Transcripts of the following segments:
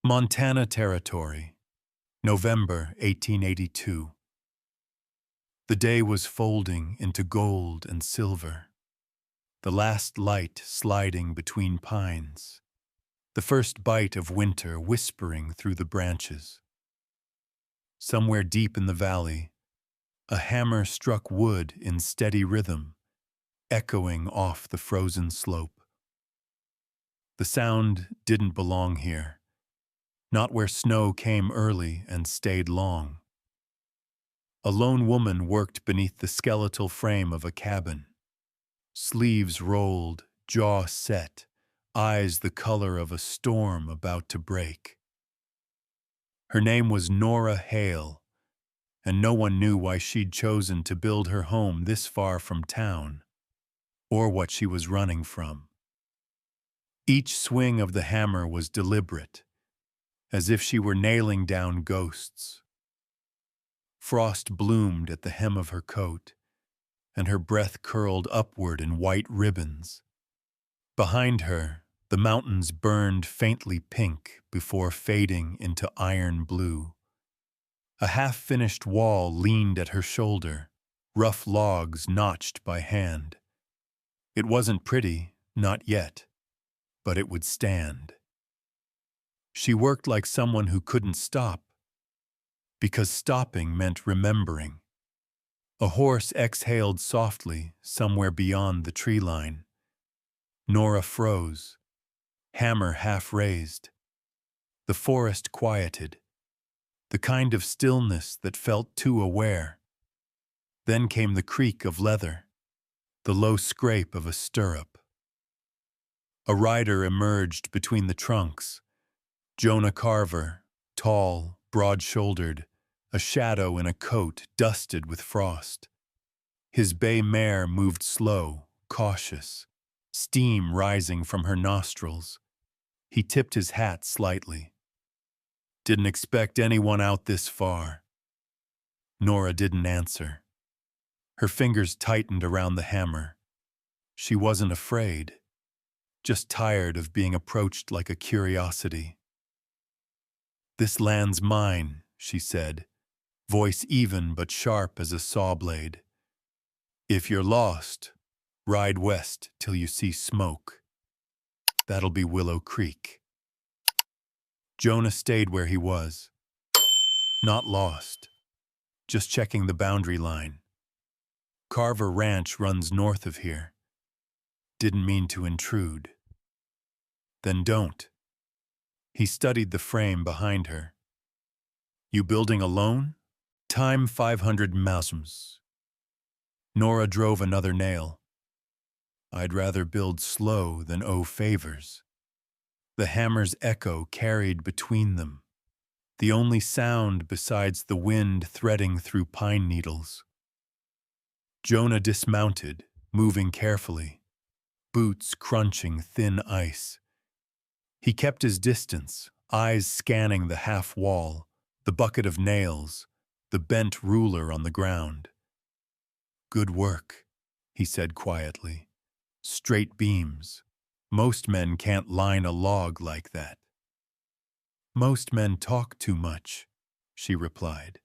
Montana Territory, November 1882. The day was folding into gold and silver, the last light sliding between pines, the first bite of winter whispering through the branches. Somewhere deep in the valley, a hammer struck wood in steady rhythm, echoing off the frozen slope. The sound didn't belong here, not where snow came early and stayed long. A lone woman worked beneath the skeletal frame of a cabin. Sleeves rolled, jaw set, eyes the color of a storm about to break. Her name was Nora Hale, and no one knew why she'd chosen to build her home this far from town, or what she was running from. Each swing of the hammer was deliberate, as if she were nailing down ghosts. Frost bloomed at the hem of her coat, and her breath curled upward in white ribbons. Behind her, the mountains burned faintly pink before fading into iron blue. A half-finished wall leaned at her shoulder, rough logs notched by hand. It wasn't pretty, not yet, but it would stand. She worked like someone who couldn't stop, because stopping meant remembering. A horse exhaled softly somewhere beyond the tree line. Nora froze, hammer half raised. The forest quieted, the kind of stillness that felt too aware. Then came the creak of leather, the low scrape of a stirrup. A rider emerged between the trunks. Jonah Carver, tall, broad-shouldered, a shadow in a coat dusted with frost. His bay mare moved slow, cautious, steam rising from her nostrils. He tipped his hat slightly. "Didn't expect anyone out this far." Nora didn't answer. Her fingers tightened around the hammer. She wasn't afraid, just tired of being approached like a curiosity. "This land's mine," she said, voice even but sharp as a saw blade. "If you're lost, ride west till you see smoke. That'll be Willow Creek." Jonah stayed where he was. Not lost, just checking the boundary line. Carver Ranch runs north of here. Didn't mean to intrude. "Then don't." He studied the frame behind her. "You building alone? Time 500 masms." Nora drove another nail. "I'd rather build slow than owe favors." The hammer's echo carried between them, the only sound besides the wind threading through pine needles. Jonah dismounted, moving carefully, boots crunching thin ice. He kept his distance, eyes scanning the half-wall, the bucket of nails, the bent ruler on the ground. "Good work," he said quietly. "Straight beams. Most men can't line a log like that." "Most men talk too much," she replied.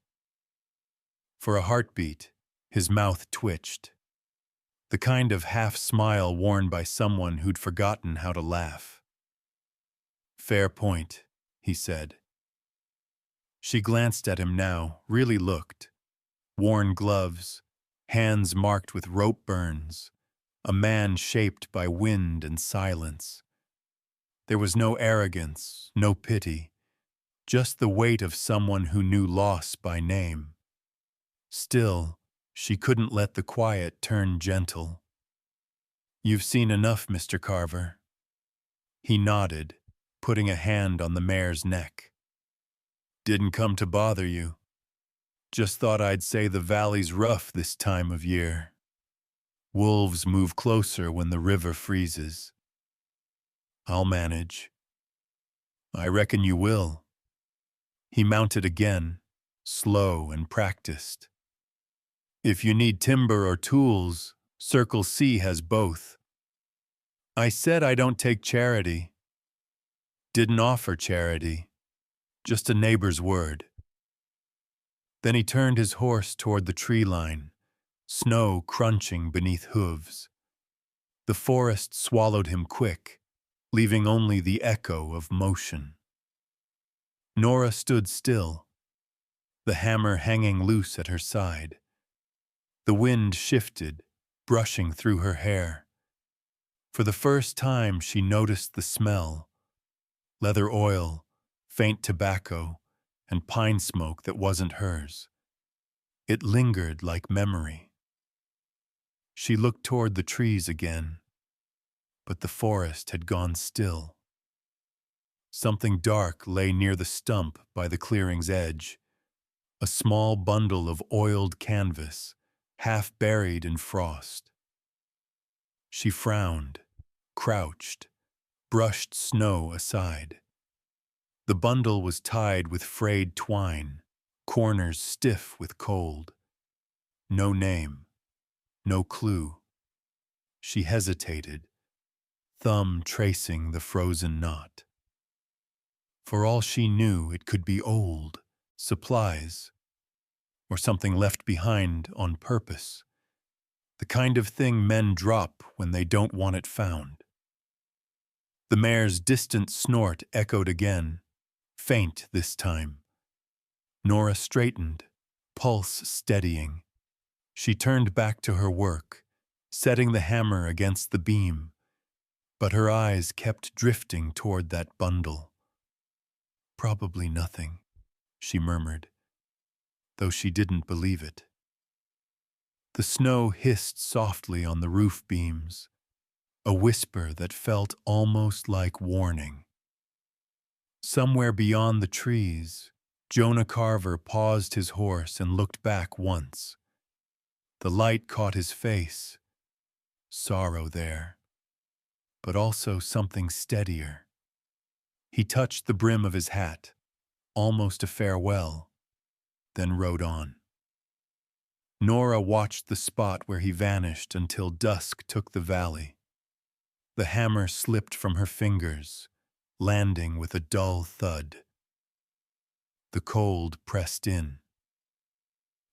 For a heartbeat, his mouth twitched. The kind of half-smile worn by someone who'd forgotten how to laugh. "Fair point," he said. She glanced at him now, really looked. Worn gloves, hands marked with rope burns, a man shaped by wind and silence. There was no arrogance, no pity, just the weight of someone who knew loss by name. Still, she couldn't let the quiet turn gentle. "You've seen enough, Mr. Carver." He nodded, putting a hand on the mare's neck. "Didn't come to bother you. Just thought I'd say the valley's rough this time of year. Wolves move closer when the river freezes." "I'll manage." "I reckon you will." He mounted again, slow and practiced. "If you need timber or tools, Circle C has both." "I said I don't take charity." "Didn't offer charity. Just a neighbor's word. Then he turned his horse toward the tree line, snow crunching beneath hooves. The forest swallowed him quick, leaving only the echo of motion. Nora stood still, the hammer hanging loose at her side. The wind shifted, brushing through her hair. For the first time she noticed the smell: leather oil, faint tobacco, and pine smoke that wasn't hers. It lingered like memory. She looked toward the trees again, but the forest had gone still. Something dark lay near the stump by the clearing's edge, a small bundle of oiled canvas, half buried in frost. She frowned, crouched, brushed snow aside. The bundle was tied with frayed twine, corners stiff with cold. No name, no clue. She hesitated, thumb tracing the frozen knot. For all she knew, it could be old, supplies, or something left behind on purpose, the kind of thing men drop when they don't want it found. The mare's distant snort echoed again, faint this time. Nora straightened, pulse steadying. She turned back to her work, setting the hammer against the beam, but her eyes kept drifting toward that bundle. Probably nothing, she murmured, though she didn't believe it. The snow hissed softly on the roof beams, a whisper that felt almost like warning. Somewhere beyond the trees, Jonah Carver paused his horse and looked back once. The light caught his face, sorrow there, but also something steadier. He touched the brim of his hat, almost a farewell, then rode on. Nora watched the spot where he vanished until dusk took the valley. The hammer slipped from her fingers, landing with a dull thud. The cold pressed in.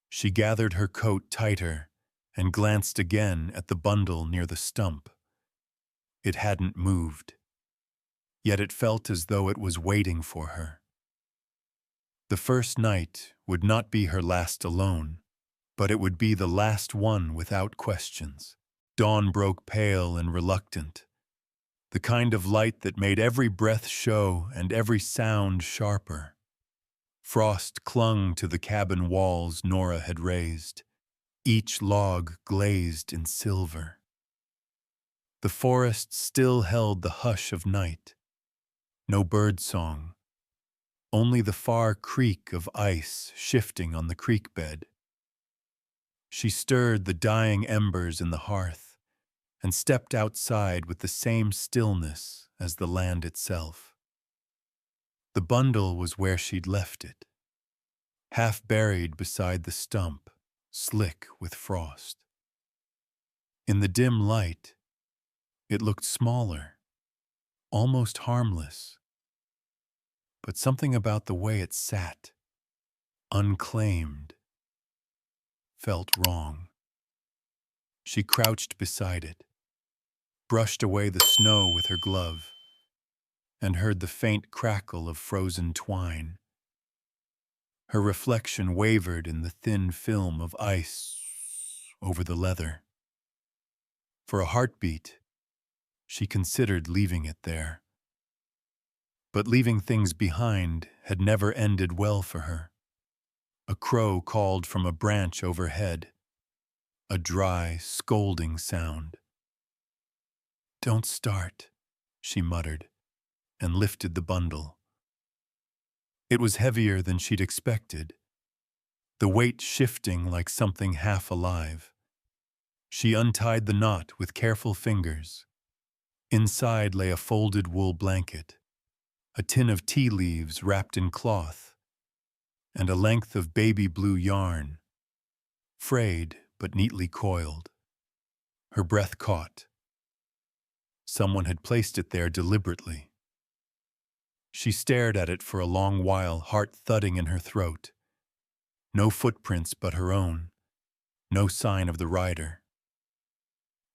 She gathered her coat tighter and glanced again at the bundle near the stump. It hadn't moved, yet it felt as though it was waiting for her. The first night would not be her last alone, but it would be the last one without questions. Dawn broke pale and reluctant, the kind of light that made every breath show and every sound sharper. Frost clung to the cabin walls Nora had raised, each log glazed in silver. The forest still held the hush of night. No bird song, only the far creak of ice shifting on the creek bed. She stirred the dying embers in the hearth and stepped outside with the same stillness as the land itself. The bundle was where she'd left it, half buried beside the stump, slick with frost. In the dim light, it looked smaller, almost harmless, but something about the way it sat, unclaimed, felt wrong. She crouched beside it, brushed away the snow with her glove, and heard the faint crackle of frozen twine. Her reflection wavered in the thin film of ice over the leather. For a heartbeat, she considered leaving it there. But leaving things behind had never ended well for her. A crow called from a branch overhead, a dry, scolding sound. "Don't start," she muttered, and lifted the bundle. It was heavier than she'd expected, the weight shifting like something half alive. She untied the knot with careful fingers. Inside lay a folded wool blanket, a tin of tea leaves wrapped in cloth, and a length of baby blue yarn, frayed but neatly coiled. Her breath caught. Someone had placed it there deliberately. She stared at it for a long while, heart thudding in her throat. No footprints but her own, no sign of the rider.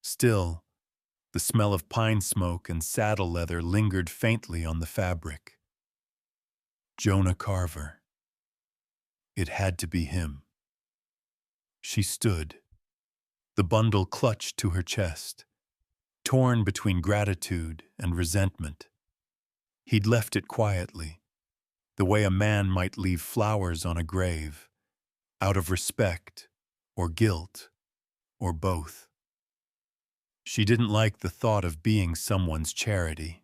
Still, the smell of pine smoke and saddle leather lingered faintly on the fabric. Jonah Carver. It had to be him. She stood, the bundle clutched to her chest, torn between gratitude and resentment. He'd left it quietly, the way a man might leave flowers on a grave, out of respect or guilt or both. She didn't like the thought of being someone's charity.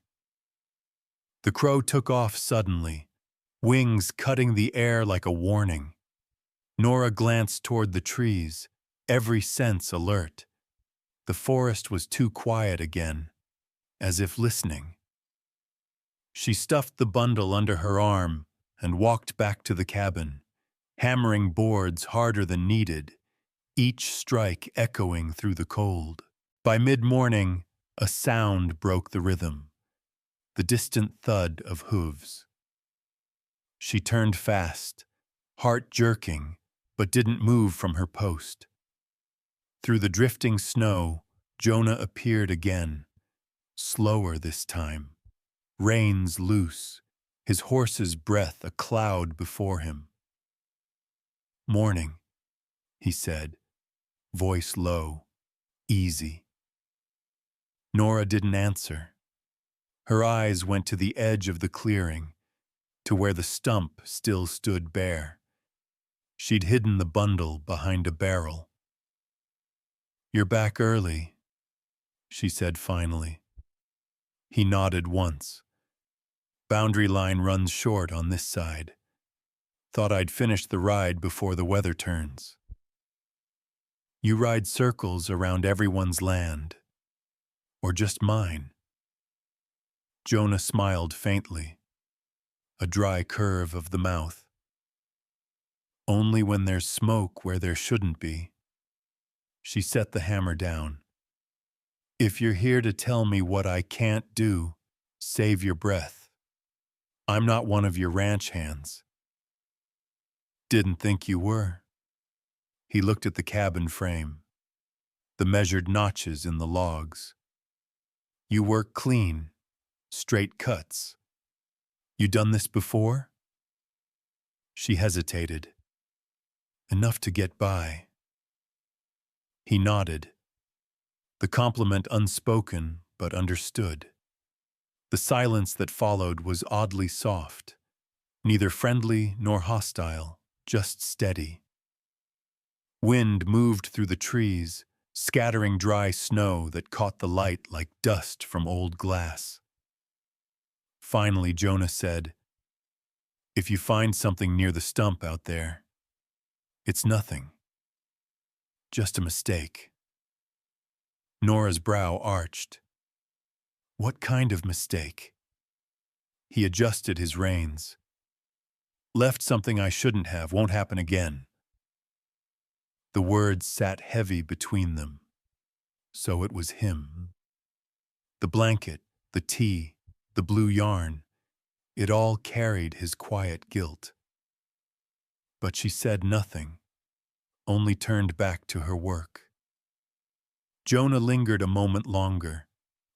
The crow took off suddenly, wings cutting the air like a warning. Nora glanced toward the trees, every sense alert. The forest was too quiet again, as if listening. She stuffed the bundle under her arm and walked back to the cabin, hammering boards harder than needed, each strike echoing through the cold. By mid-morning, a sound broke the rhythm, the distant thud of hooves. She turned fast, heart jerking, but didn't move from her post. Through the drifting snow, Jonah appeared again, slower this time, reins loose, his horse's breath a cloud before him. "Morning," he said, voice low, easy. Nora didn't answer. Her eyes went to the edge of the clearing, to where the stump still stood bare. She'd hidden the bundle behind a barrel. "You're back early," she said finally. He nodded once. "Boundary line runs short on this side. Thought I'd finish the ride before the weather turns." "You ride circles around everyone's land. Or just mine?" Jonah smiled faintly, a dry curve of the mouth. "Only when there's smoke where there shouldn't be." She set the hammer down. "If you're here to tell me what I can't do, save your breath. I'm not one of your ranch hands." "Didn't think you were." He looked at the cabin frame, the measured notches in the logs. "You work clean, straight cuts. You done this before?" She hesitated. "Enough to get by." He nodded, the compliment unspoken but understood. The silence that followed was oddly soft, neither friendly nor hostile, just steady. Wind moved through the trees, scattering dry snow that caught the light like dust from old glass. Finally, Jonah said, "If you find something near the stump out there, it's nothing. Just a mistake." Nora's brow arched. "What kind of mistake?" He adjusted his reins. "Left something I shouldn't have, won't happen again." The words sat heavy between them. So it was him. The blanket, the tea, the blue yarn, it all carried his quiet guilt. But she said nothing, only turned back to her work. Jonah lingered a moment longer,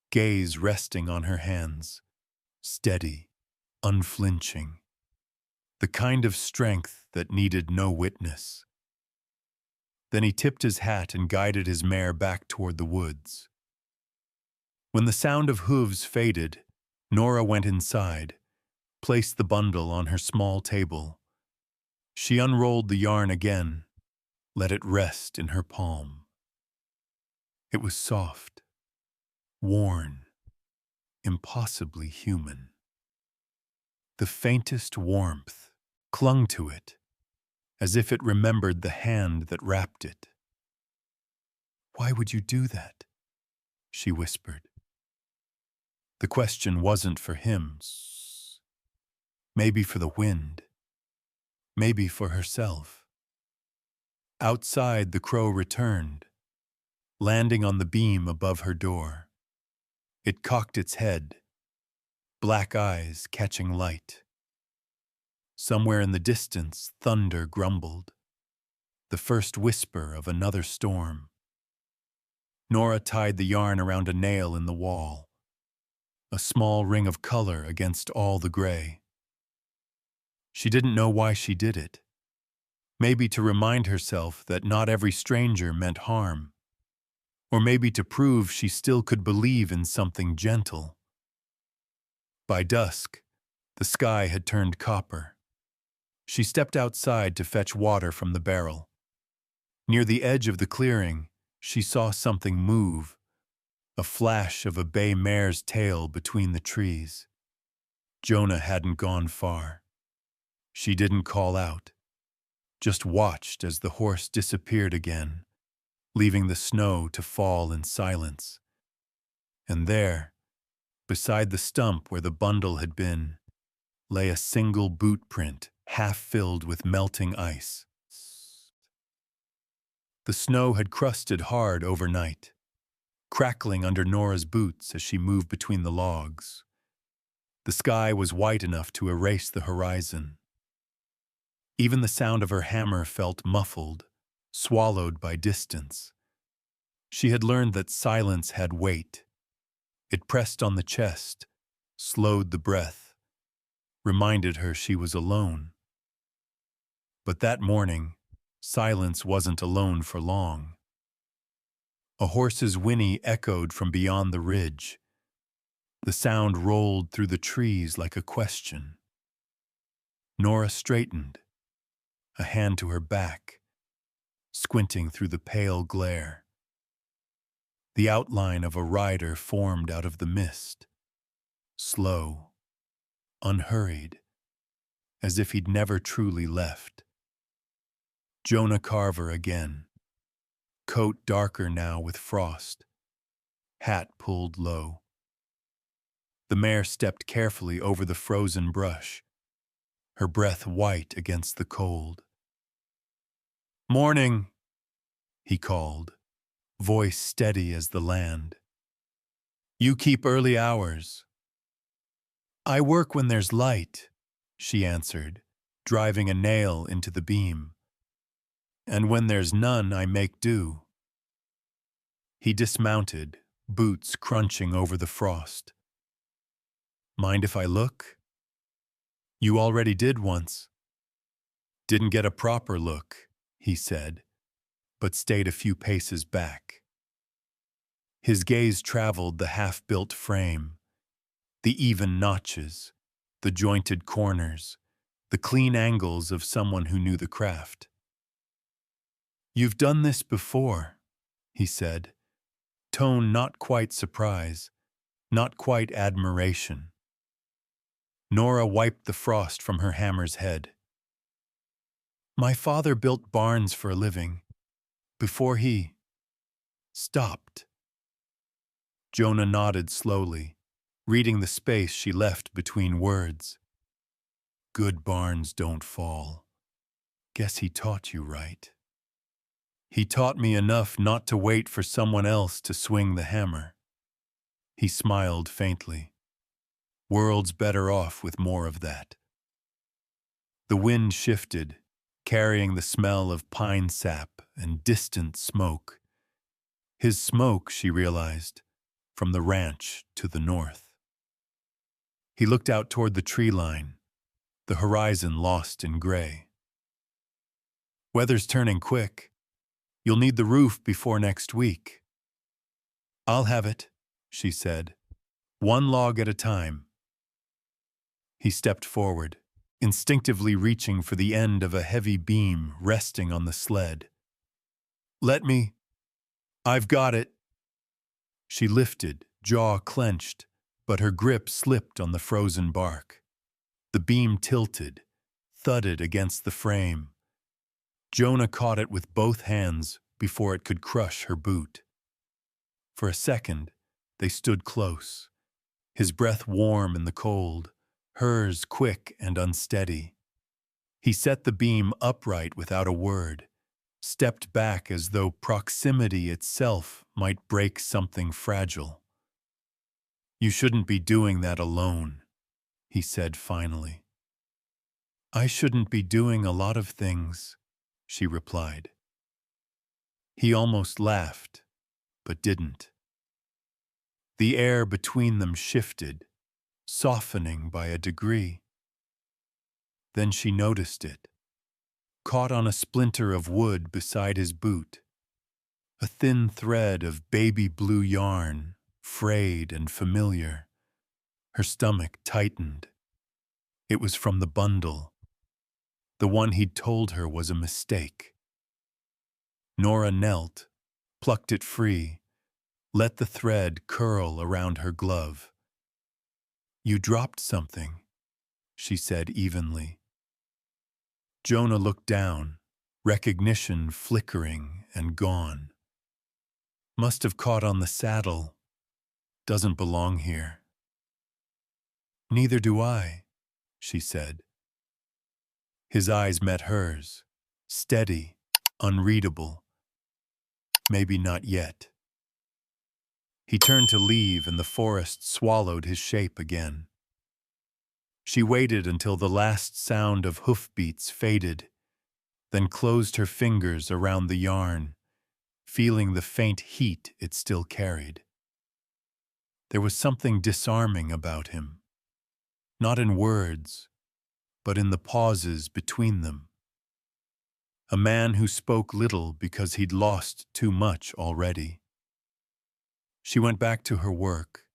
gaze resting on her hands, steady, unflinching, the kind of strength that needed no witness. Then he tipped his hat and guided his mare back toward the woods. When the sound of hooves faded, Nora went inside, placed the bundle on her small table. She unrolled the yarn again, let it rest in her palm. It was soft, worn, impossibly human. The faintest warmth clung to it, as if it remembered the hand that wrapped it. "Why would you do that?" she whispered. The question wasn't for him. Maybe for the wind. Maybe for herself. Outside, the crow returned, landing on the beam above her door. It cocked its head, black eyes catching light. Somewhere in the distance, thunder grumbled, the first whisper of another storm. Nora tied the yarn around a nail in the wall, a small ring of color against all the gray. She didn't know why she did it. Maybe to remind herself that not every stranger meant harm, or maybe to prove she still could believe in something gentle. By dusk, the sky had turned copper. She stepped outside to fetch water from the barrel. Near the edge of the clearing, she saw something move, a flash of a bay mare's tail between the trees. Jonah hadn't gone far. She didn't call out, just watched as the horse disappeared again, leaving the snow to fall in silence. And there, beside the stump where the bundle had been, lay a single boot print, half filled with melting ice. The snow had crusted hard overnight, crackling under Nora's boots as she moved between the logs. The sky was white enough to erase the horizon. Even the sound of her hammer felt muffled, swallowed by distance. She had learned that silence had weight. It pressed on the chest, slowed the breath, reminded her she was alone. But that morning, silence wasn't alone for long. A horse's whinny echoed from beyond the ridge. The sound rolled through the trees like a question. Nora straightened, a hand to her back, squinting through the pale glare. The outline of a rider formed out of the mist, slow, unhurried, as if he'd never truly left. Jonah Carver again, coat darker now with frost, hat pulled low. The mare stepped carefully over the frozen brush, her breath white against the cold. "Morning," he called, voice steady as the land. "You keep early hours." "I work when there's light," she answered, driving a nail into the beam. "And when there's none, I make do." He dismounted, boots crunching over the frost. "Mind if I look?" "You already did once." "Didn't get a proper look," he said, but stayed a few paces back. His gaze traveled the half-built frame, the even notches, the jointed corners, the clean angles of someone who knew the craft. "You've done this before," he said, tone not quite surprise, not quite admiration. Nora wiped the frost from her hammer's head. "My father built barns for a living, before he stopped." Jonah nodded slowly, reading the space she left between words. "Good barns don't fall. Guess he taught you right." "He taught me enough not to wait for someone else to swing the hammer." He smiled faintly. "World's better off with more of that." The wind shifted, carrying the smell of pine sap and distant smoke. His smoke, she realized, from the ranch to the north. He looked out toward the tree line, the horizon lost in gray. "Weather's turning quick. You'll need the roof before next week." "I'll have it," she said, "one log at a time." He stepped forward, instinctively reaching for the end of a heavy beam resting on the sled. "Let me. I've got it." She lifted, jaw clenched, but her grip slipped on the frozen bark. The beam tilted, thudded against the frame. Jonah caught it with both hands before it could crush her boot. For a second, they stood close, his breath warm in the cold, hers quick and unsteady. He set the beam upright without a word, stepped back as though proximity itself might break something fragile. "You shouldn't be doing that alone," he said finally. I shouldn't be doing a lot of things, she replied. He almost laughed, but didn't. The air between them shifted, softening by a degree. Then she noticed it, caught on a splinter of wood beside his boot, a thin thread of baby blue yarn, frayed and familiar. Her stomach tightened. It was from the bundle, the one he'd told her was a mistake. Nora knelt, plucked it free, let the thread curl around her glove. You dropped something, she said evenly. Jonah looked down, recognition flickering and gone. Must have caught on the saddle. Doesn't belong here. Neither do I, she said. His eyes met hers, steady, unreadable. Maybe not yet. He turned to leave and the forest swallowed his shape again. She waited until the last sound of hoofbeats faded, then closed her fingers around the yarn, feeling the faint heat it still carried. There was something disarming about him, not in words, but in the pauses between them. A man who spoke little because he'd lost too much already. She went back to her work,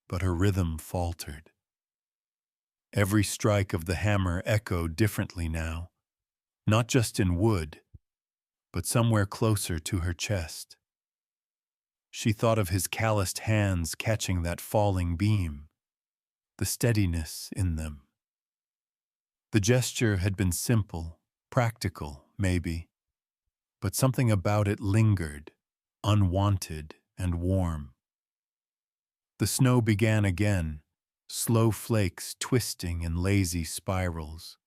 but her rhythm faltered. Every strike of the hammer echoed differently now, not just in wood, but somewhere closer to her chest. She thought of his calloused hands catching that falling beam, the steadiness in them. The gesture had been simple, practical, maybe, but something about it lingered, unwanted and warm. The snow began again, slow flakes twisting in lazy spirals.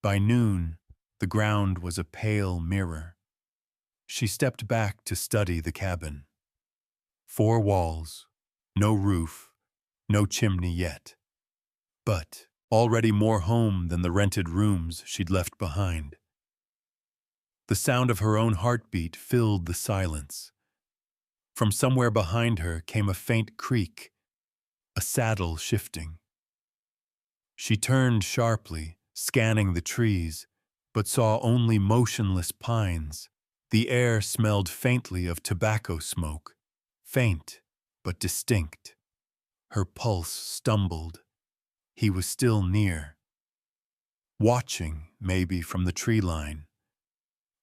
By noon, the ground was a pale mirror. She stepped back to study the cabin. 4 walls, no roof, no chimney yet. But already more home than the rented rooms she'd left behind. The sound of her own heartbeat filled the silence. From somewhere behind her came a faint creak, a saddle shifting. She turned sharply, scanning the trees, but saw only motionless pines. The air smelled faintly of tobacco smoke, faint but distinct. Her pulse stumbled. He was still near. Watching, maybe, from the tree line.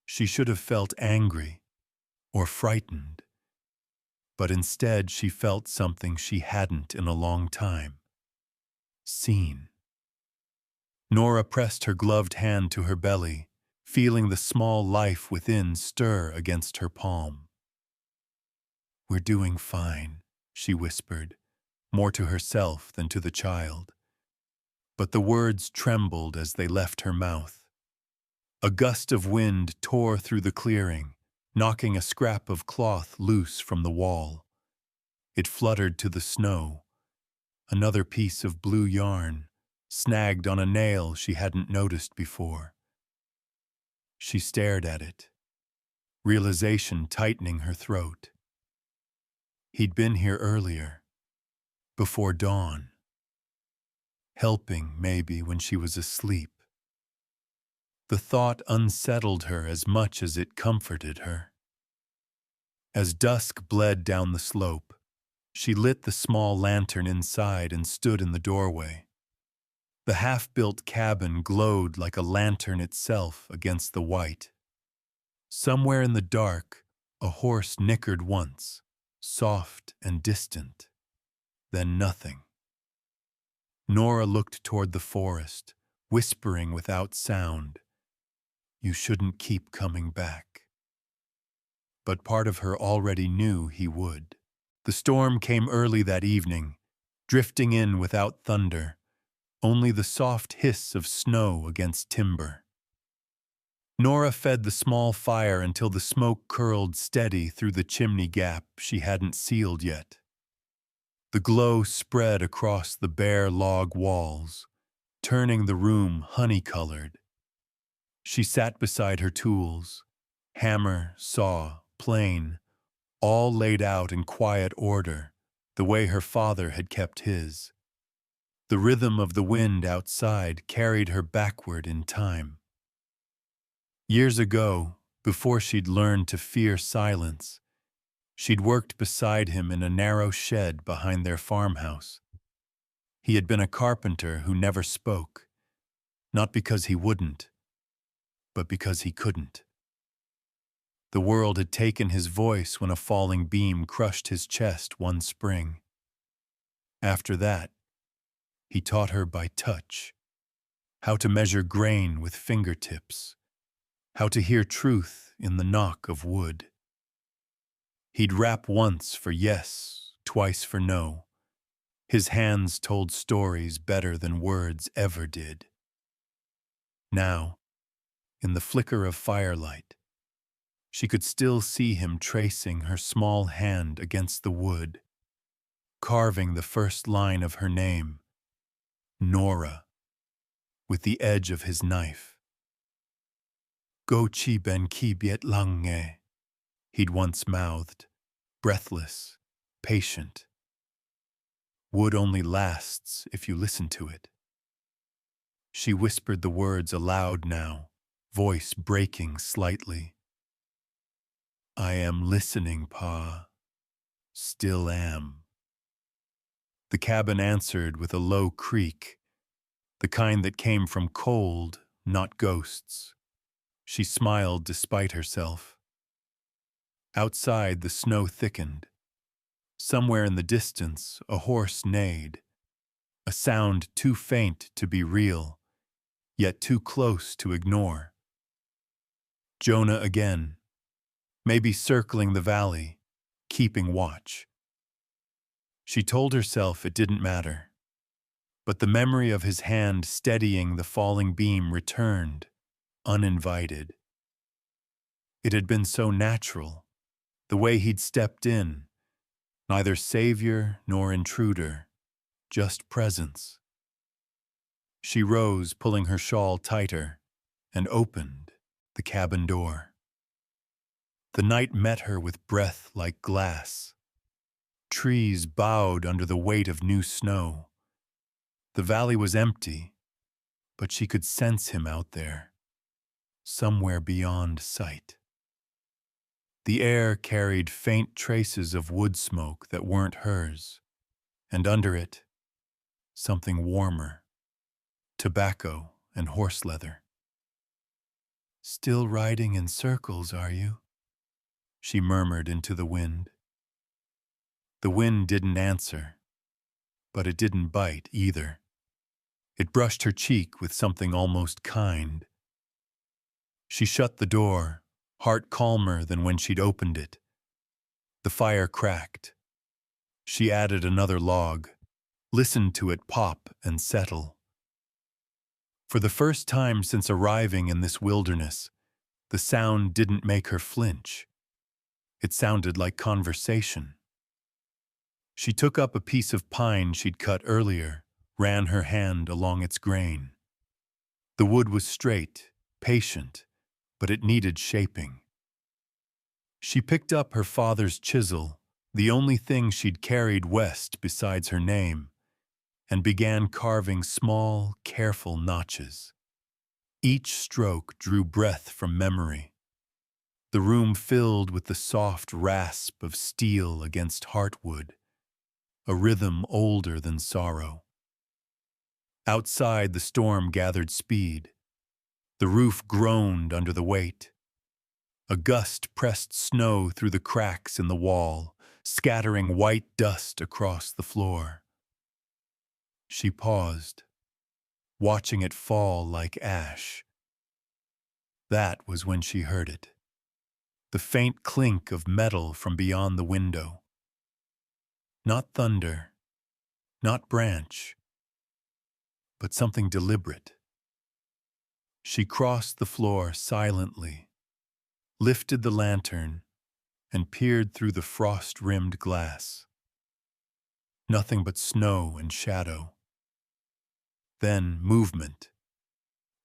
She should have felt angry or frightened, but instead she felt something she hadn't in a long time. Seen. Nora pressed her gloved hand to her belly, feeling the small life within stir against her palm. We're doing fine, she whispered, more to herself than to the child. But the words trembled as they left her mouth. A gust of wind tore through the clearing, knocking a scrap of cloth loose from the wall. It fluttered to the snow. Another piece of blue yarn, snagged on a nail she hadn't noticed before. She stared at it, realization tightening her throat. He'd been here earlier, before dawn. Helping, maybe, when she was asleep. The thought unsettled her as much as it comforted her. As dusk bled down the slope, she lit the small lantern inside and stood in the doorway. The half-built cabin glowed like a lantern itself against the white. Somewhere in the dark, a horse nickered once, soft and distant, then nothing. Nora looked toward the forest, whispering without sound, "You shouldn't keep coming back." But part of her already knew he would. The storm came early that evening, drifting in without thunder, only the soft hiss of snow against timber. Nora fed the small fire until the smoke curled steady through the chimney gap she hadn't sealed yet. The glow spread across the bare log walls, turning the room honey-colored. She sat beside her tools, hammer, saw, plane, all laid out in quiet order, the way her father had kept his. The rhythm of the wind outside carried her backward in time. Years ago, before she'd learned to fear silence, she'd worked beside him in a narrow shed behind their farmhouse. He had been a carpenter who never spoke, not because he wouldn't, but because he couldn't. The world had taken his voice when a falling beam crushed his chest one spring. After that, he taught her by touch, how to measure grain with fingertips, how to hear truth in the knock of wood. He'd rap once for yes, twice for no. His hands told stories better than words ever did. Now, in the flicker of firelight, she could still see him tracing her small hand against the wood, carving the first line of her name, Nora, with the edge of his knife. Go chi ben ki biet lange, he'd once mouthed, breathless, patient. Wood only lasts if you listen to it. She whispered the words aloud now, voice breaking slightly. I am listening, Pa. Still am. The cabin answered with a low creak, the kind that came from cold, not ghosts. She smiled despite herself. Outside, the snow thickened. Somewhere in the distance, a horse neighed, a sound too faint to be real, yet too close to ignore. Jonah again, maybe circling the valley, keeping watch. She told herself it didn't matter, but the memory of his hand steadying the falling beam returned, uninvited. It had been so natural, the way he'd stepped in, neither savior nor intruder, just presence. She rose, pulling her shawl tighter, and opened the cabin door. The night met her with breath like glass. Trees bowed under the weight of new snow. The valley was empty, but she could sense him out there, somewhere beyond sight. The air carried faint traces of wood smoke that weren't hers, and under it, something warmer, tobacco and horse leather. Still riding in circles, are you? She murmured into the wind. The wind didn't answer, but it didn't bite either. It brushed her cheek with something almost kind. She shut the door, heart calmer than when she'd opened it. The fire cracked. She added another log, listened to it pop and settle. For the first time since arriving in this wilderness, the sound didn't make her flinch. It sounded like conversation. She took up a piece of pine she'd cut earlier, ran her hand along its grain. The wood was straight, patient, but it needed shaping. She picked up her father's chisel, the only thing she'd carried west besides her name, and began carving small, careful notches. Each stroke drew breath from memory. The room filled with the soft rasp of steel against heartwood, a rhythm older than sorrow. Outside, the storm gathered speed. The roof groaned under the weight. A gust pressed snow through the cracks in the wall, scattering white dust across the floor. She paused, watching it fall like ash. That was when she heard it. The faint clink of metal from beyond the window. Not thunder, not branch, but something deliberate. She crossed the floor silently, lifted the lantern, and peered through the frost-rimmed glass. nothing but snow and shadow. Then movement,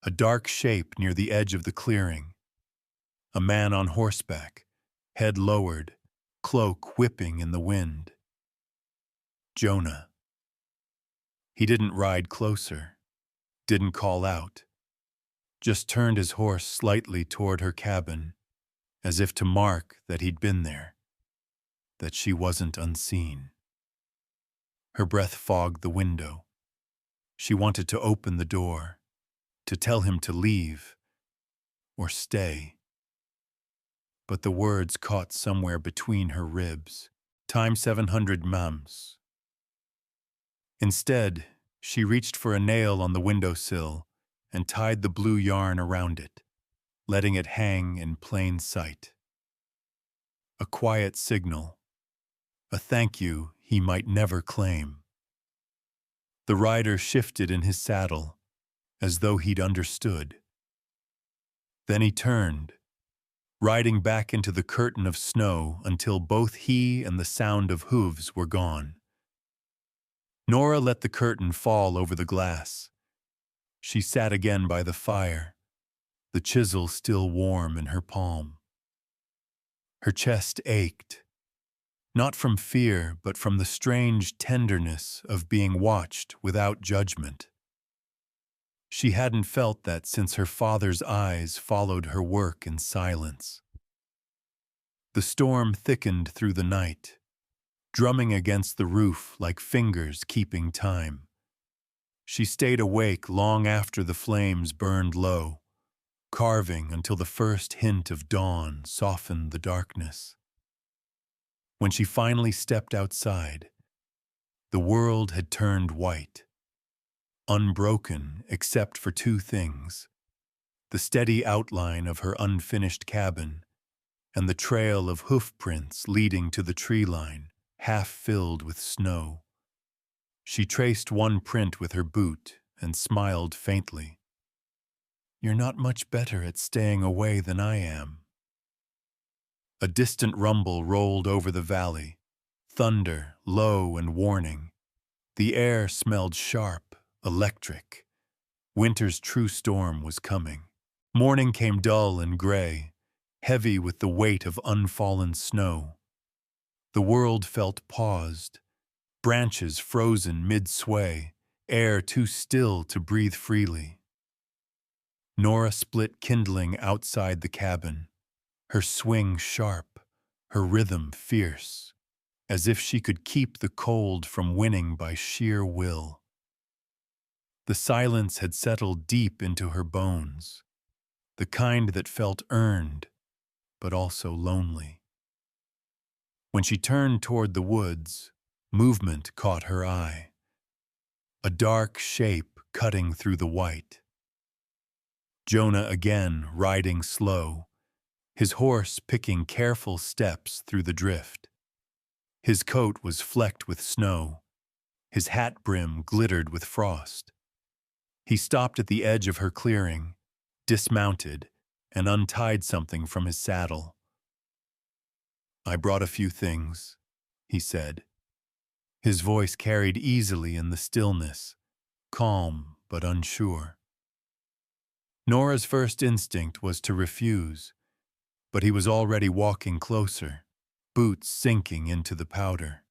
a dark shape near the edge of the clearing, a man on horseback, head lowered, cloak whipping in the wind. Jonah. He didn't ride closer, didn't call out, just turned his horse slightly toward her cabin, as if to mark that he'd been there, that she wasn't unseen. Her breath fogged the window. She wanted to open the door, to tell him to leave, or stay. But the words caught somewhere between her ribs. Time 700 mams. Instead, she reached for a nail on the windowsill and tied the blue yarn around it, letting it hang in plain sight. A quiet signal, a thank you he might never claim. The rider shifted in his saddle, as though he'd understood. Then he turned, riding back into the curtain of snow until both he and the sound of hooves were gone. Nora let the curtain fall over the glass. She sat again by the fire, the chisel still warm in her palm. Her chest ached, not from fear, but from the strange tenderness of being watched without judgment. She hadn't felt that since her father's eyes followed her work in silence. The storm thickened through the night, drumming against the roof like fingers keeping time. She stayed awake long after the flames burned low, carving until the first hint of dawn softened the darkness. When she finally stepped outside, the world had turned white, unbroken except for two things: the steady outline of her unfinished cabin and the trail of hoof prints leading to the tree line, half filled with snow. She traced one print with her boot and smiled faintly. "You're not much better at staying away than I am." A distant rumble rolled over the valley, thunder, low and warning. The air smelled sharp, electric. Winter's true storm was coming. Morning came dull and gray, heavy with the weight of unfallen snow. The world felt paused, branches frozen mid-sway, air too still to breathe freely. Nora split kindling outside the cabin, her swing sharp, her rhythm fierce, as if she could keep the cold from winning by sheer will. The silence had settled deep into her bones, the kind that felt earned, but also lonely. When she turned toward the woods, movement caught her eye. A dark shape cutting through the white. Jonah again riding slow, his horse picking careful steps through the drift. His coat was flecked with snow, his hat brim glittered with frost. He stopped at the edge of her clearing, dismounted, and untied something from his saddle. "I brought a few things," he said. His voice carried easily in the stillness, calm but unsure. Nora's first instinct was to refuse, but he was already walking closer, boots sinking into the powder.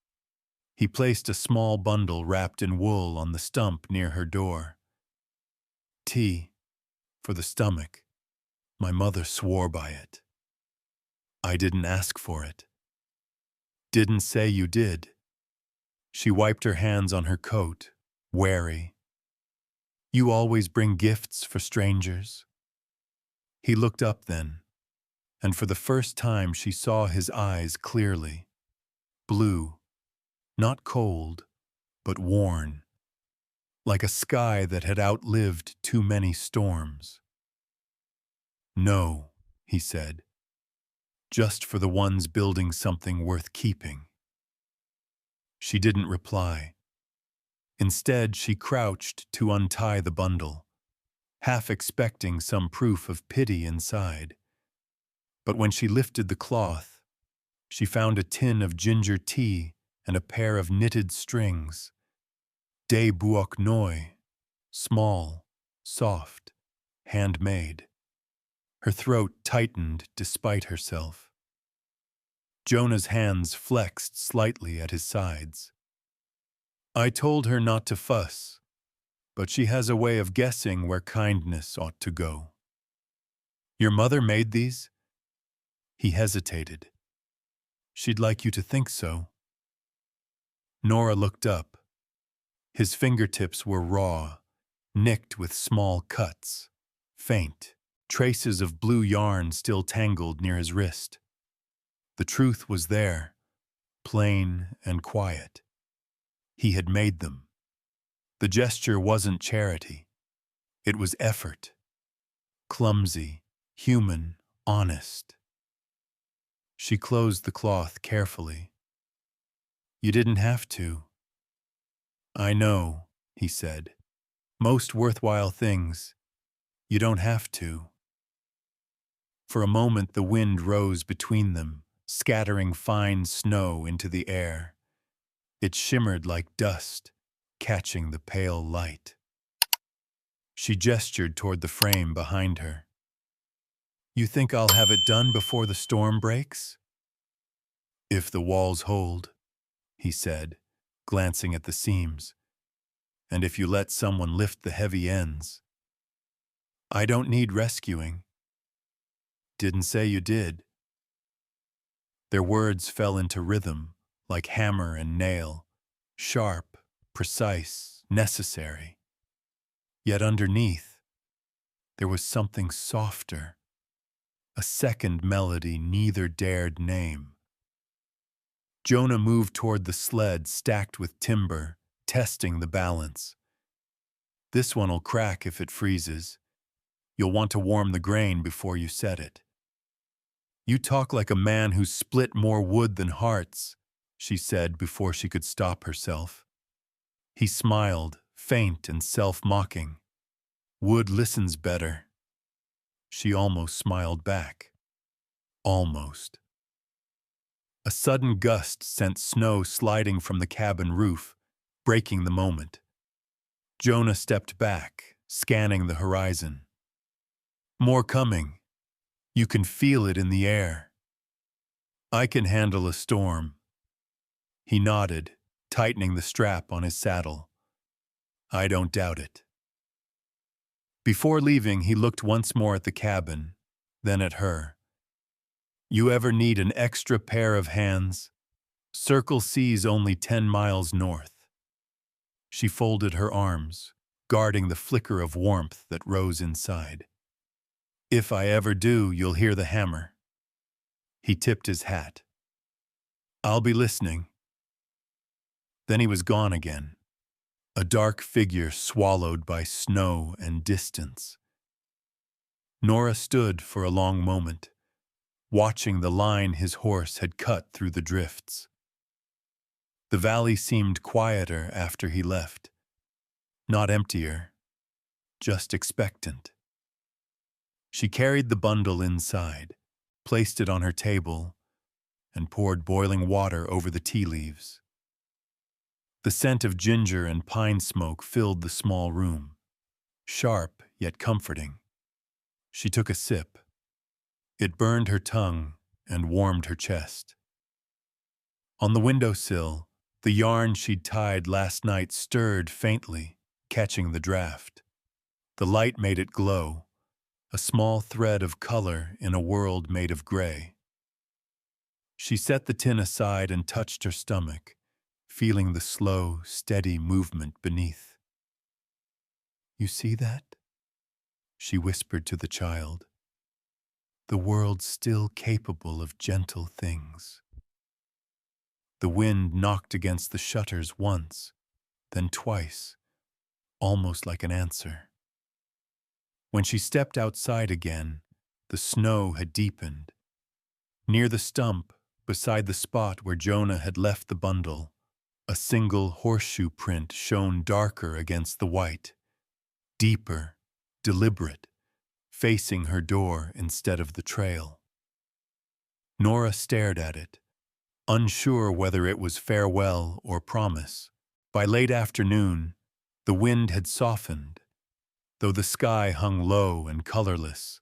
He placed a small bundle wrapped in wool on the stump near her door. "Tea, for the stomach. My mother swore by it." "I didn't ask for it." "Didn't say you did." She wiped her hands on her coat, wary. "You always bring gifts for strangers." He looked up then, and for the first time she saw his eyes clearly. Blue, not cold, but worn, like a sky that had outlived too many storms. "No," he said, "just for the ones building something worth keeping." She didn't reply. Instead, she crouched to untie the bundle, half expecting some proof of pity inside. But when she lifted the cloth, she found a tin of ginger tea and a pair of knitted strings. Des buok noi, small, soft, handmade. Her throat tightened despite herself. Jonah's hands flexed slightly at his sides. I told her not to fuss, but she has a way of guessing where kindness ought to go. Your mother made these? He hesitated. She'd like you to think so. Nora looked up. His fingertips were raw, nicked with small cuts, faint, traces of blue yarn still tangled near his wrist. The truth was there, plain and quiet. He had made them. The gesture wasn't charity. It was effort. Clumsy, human, honest. She closed the cloth carefully. You didn't have to. I know, he said. Most worthwhile things, you don't have to. For a moment the wind rose between them, scattering fine snow into the air. It shimmered like dust, catching the pale light. She gestured toward the frame behind her. You think I'll have it done before the storm breaks? If the walls hold, he said, glancing at the seams. And if you let someone lift the heavy ends. I don't need rescuing. Didn't say you did. Their words fell into rhythm, like hammer and nail, sharp, precise, necessary. Yet underneath, there was something softer, a second melody neither dared name. Jonah moved toward the sled stacked with timber, testing the balance. This one'll crack if it freezes. You'll want to warm the grain before you set it. You talk like a man who's split more wood than hearts, she said before she could stop herself. He smiled, faint and self-mocking. Wood listens better. She almost smiled back. Almost. A sudden gust sent snow sliding from the cabin roof, breaking the moment. Jonah stepped back, scanning the horizon. More coming. You can feel it in the air. I can handle a storm. He nodded, tightening the strap on his saddle. I don't doubt it. Before leaving, he looked once more at the cabin, then at her. You ever need an extra pair of hands? Circle C's only 10 miles north. She folded her arms, guarding the flicker of warmth that rose inside. If I ever do, you'll hear the hammer. He tipped his hat. I'll be listening. Then he was gone again, a dark figure swallowed by snow and distance. Nora stood for a long moment, watching the line his horse had cut through the drifts. The valley seemed quieter after he left, not emptier, just expectant. She carried the bundle inside, placed it on her table, and poured boiling water over the tea leaves. The scent of ginger and pine smoke filled the small room, sharp yet comforting. She took a sip. It burned her tongue and warmed her chest. On the windowsill, the yarn she'd tied last night stirred faintly, catching the draft. The light made it glow, a small thread of color in a world made of gray. She set the tin aside and touched her stomach, feeling the slow, steady movement beneath. You see that? She whispered to the child. The world's still capable of gentle things. The wind knocked against the shutters once, then twice, almost like an answer. When she stepped outside again, the snow had deepened. Near the stump, beside the spot where Jonah had left the bundle, a single horseshoe print shone darker against the white, deeper, deliberate, facing her door instead of the trail. Nora stared at it, unsure whether it was farewell or promise. By late afternoon, the wind had softened, though the sky hung low and colorless,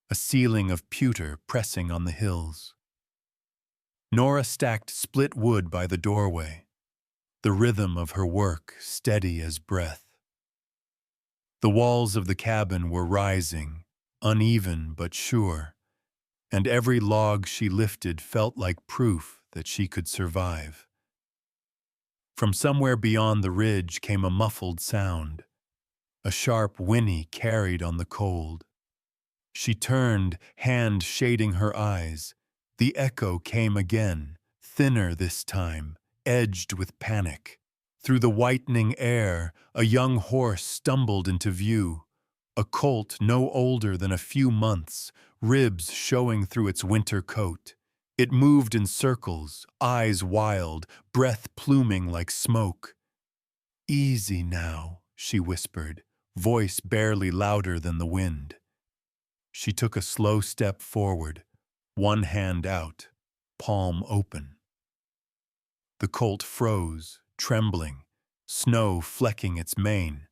a ceiling of pewter pressing on the hills. Nora stacked split wood by the doorway, the rhythm of her work steady as breath. The walls of the cabin were rising, uneven but sure, and every log she lifted felt like proof that she could survive. From somewhere beyond the ridge came a muffled sound, a sharp whinny carried on the cold. She turned, hand shading her eyes. The echo came again, thinner this time, edged with panic. Through the whitening air, a young horse stumbled into view, a colt no older than a few months, ribs showing through its winter coat. It moved in circles, eyes wild, breath pluming like smoke. "Easy now," she whispered, voice barely louder than the wind. She took a slow step forward, one hand out, palm open. The colt froze, trembling, snow flecking its mane.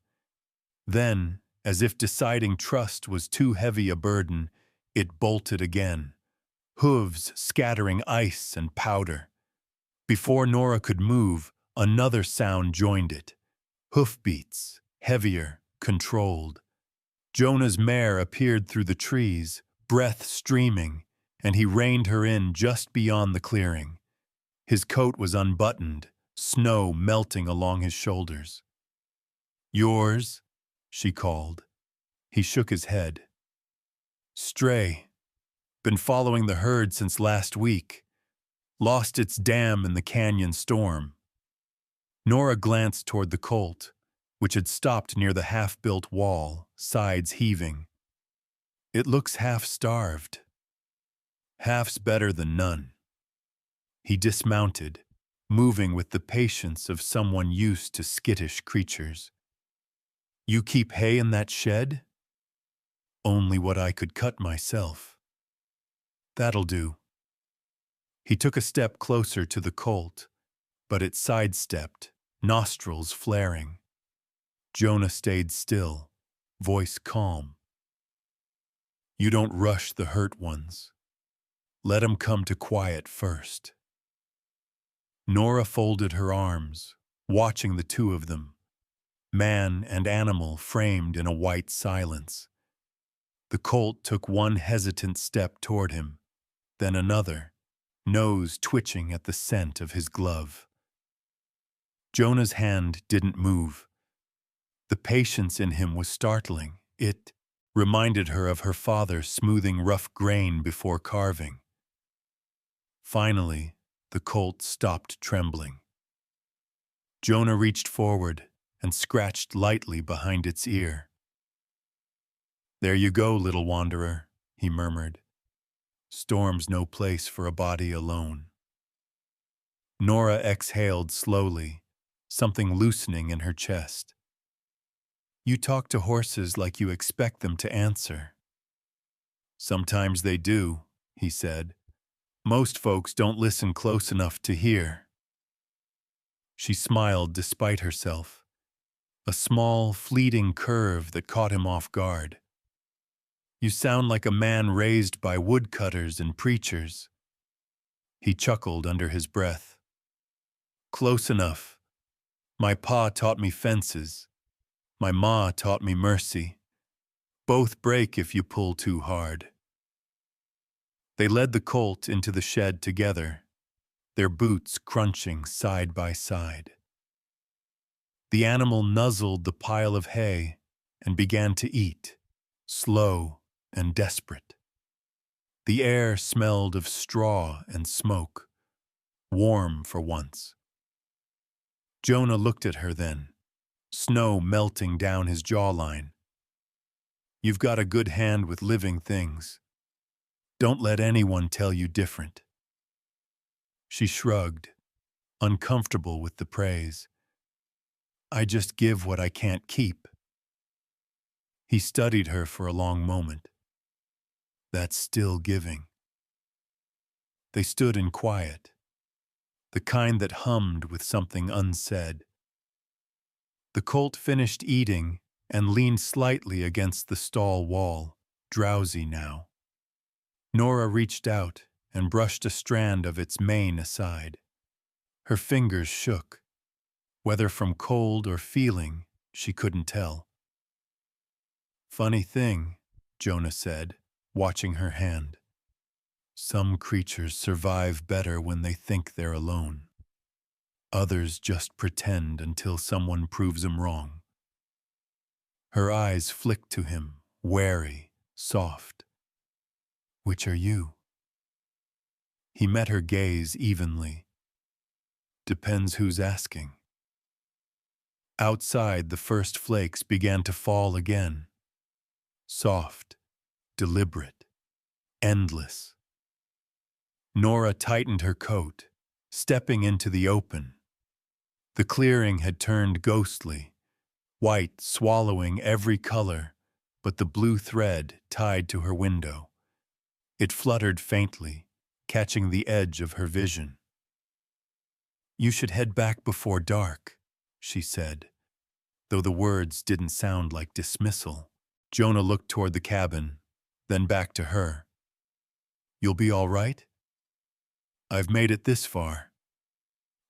Then, as if deciding trust was too heavy a burden, it bolted again, hooves scattering ice and powder. Before Nora could move, another sound joined it. Hoofbeats, heavier, controlled. Jonah's mare appeared through the trees, breath streaming, and he reined her in just beyond the clearing. His coat was unbuttoned, snow melting along his shoulders. "Yours?" she called. He shook his head. "Stray. Been following the herd since last week. Lost its dam in the canyon storm." Nora glanced toward the colt, which had stopped near the half-built wall, sides heaving. "It looks half-starved." "Half's better than none." He dismounted, moving with the patience of someone used to skittish creatures. "You keep hay in that shed?" "Only what I could cut myself." "That'll do." He took a step closer to the colt, but it sidestepped, nostrils flaring. Jonah stayed still, voice calm. "You don't rush the hurt ones. Let 'em come to quiet first." Nora folded her arms, watching the two of them, man and animal framed in a white silence. The colt took one hesitant step toward him, then another, nose twitching at the scent of his glove. Jonah's hand didn't move. The patience in him was startling. It reminded her of her father smoothing rough grain before carving. Finally, the colt stopped trembling. Jonah reached forward and scratched lightly behind its ear. "There you go, little wanderer," he murmured. "Storm's no place for a body alone." Nora exhaled slowly, something loosening in her chest. "You talk to horses like you expect them to answer." "Sometimes they do," he said. "Most folks don't listen close enough to hear." She smiled despite herself, a small, fleeting curve that caught him off guard. "You sound like a man raised by woodcutters and preachers." He chuckled under his breath. "Close enough. My pa taught me fences. My ma taught me mercy. Both break if you pull too hard." They led the colt into the shed together, their boots crunching side by side. The animal nuzzled the pile of hay and began to eat, slow and desperate. The air smelled of straw and smoke, warm for once. Jonah looked at her then, snow melting down his jawline. "You've got a good hand with living things. Don't let anyone tell you different." She shrugged, uncomfortable with the praise. "I just give what I can't keep." He studied her for a long moment. "That's still giving." They stood in quiet, the kind that hummed with something unsaid. The colt finished eating and leaned slightly against the stall wall, drowsy now. Nora reached out and brushed a strand of its mane aside. Her fingers shook, whether from cold or feeling, she couldn't tell. "Funny thing," Jonah said, watching her hand. "Some creatures survive better when they think they're alone. Others just pretend until someone proves 'em wrong." Her eyes flicked to him, wary, soft. "Which are you?" He met her gaze evenly. "Depends who's asking." Outside, the first flakes began to fall again. Soft, deliberate, endless. Nora tightened her coat, stepping into the open. The clearing had turned ghostly, white swallowing every color but the blue thread tied to her window. It fluttered faintly, catching the edge of her vision. "You should head back before dark," she said, though the words didn't sound like dismissal. Jonah looked toward the cabin, then back to her. "You'll be all right? I've made it this far."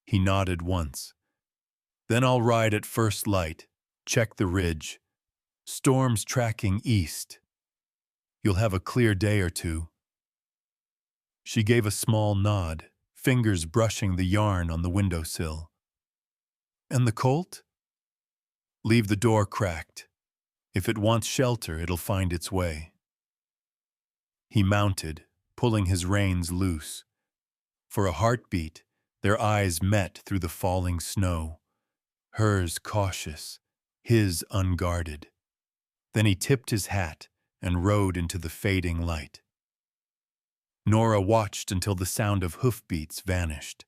He nodded once. "Then I'll ride at first light, check the ridge. Storm's tracking east. You'll have a clear day or two." She gave a small nod, fingers brushing the yarn on the windowsill. "And the colt?" "Leave the door cracked. If it wants shelter, it'll find its way." He mounted, pulling his reins loose. For a heartbeat, their eyes met through the falling snow, hers cautious, his unguarded. Then he tipped his hat and rode into the fading light. Nora watched until the sound of hoofbeats vanished.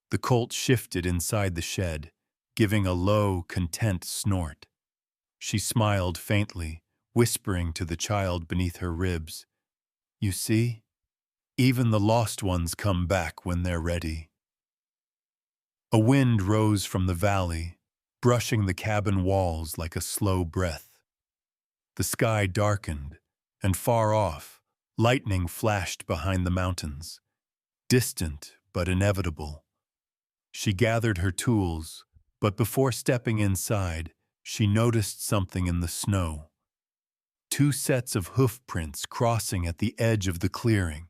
The colt shifted inside the shed, giving a low, content snort. She smiled faintly, whispering to the child beneath her ribs, "You see? Even the lost ones come back when they're ready." A wind rose from the valley, brushing the cabin walls like a slow breath. The sky darkened, and far off, lightning flashed behind the mountains, distant but inevitable. She gathered her tools, but before stepping inside, she noticed something in the snow. 2 sets of hoof prints crossing at the edge of the clearing,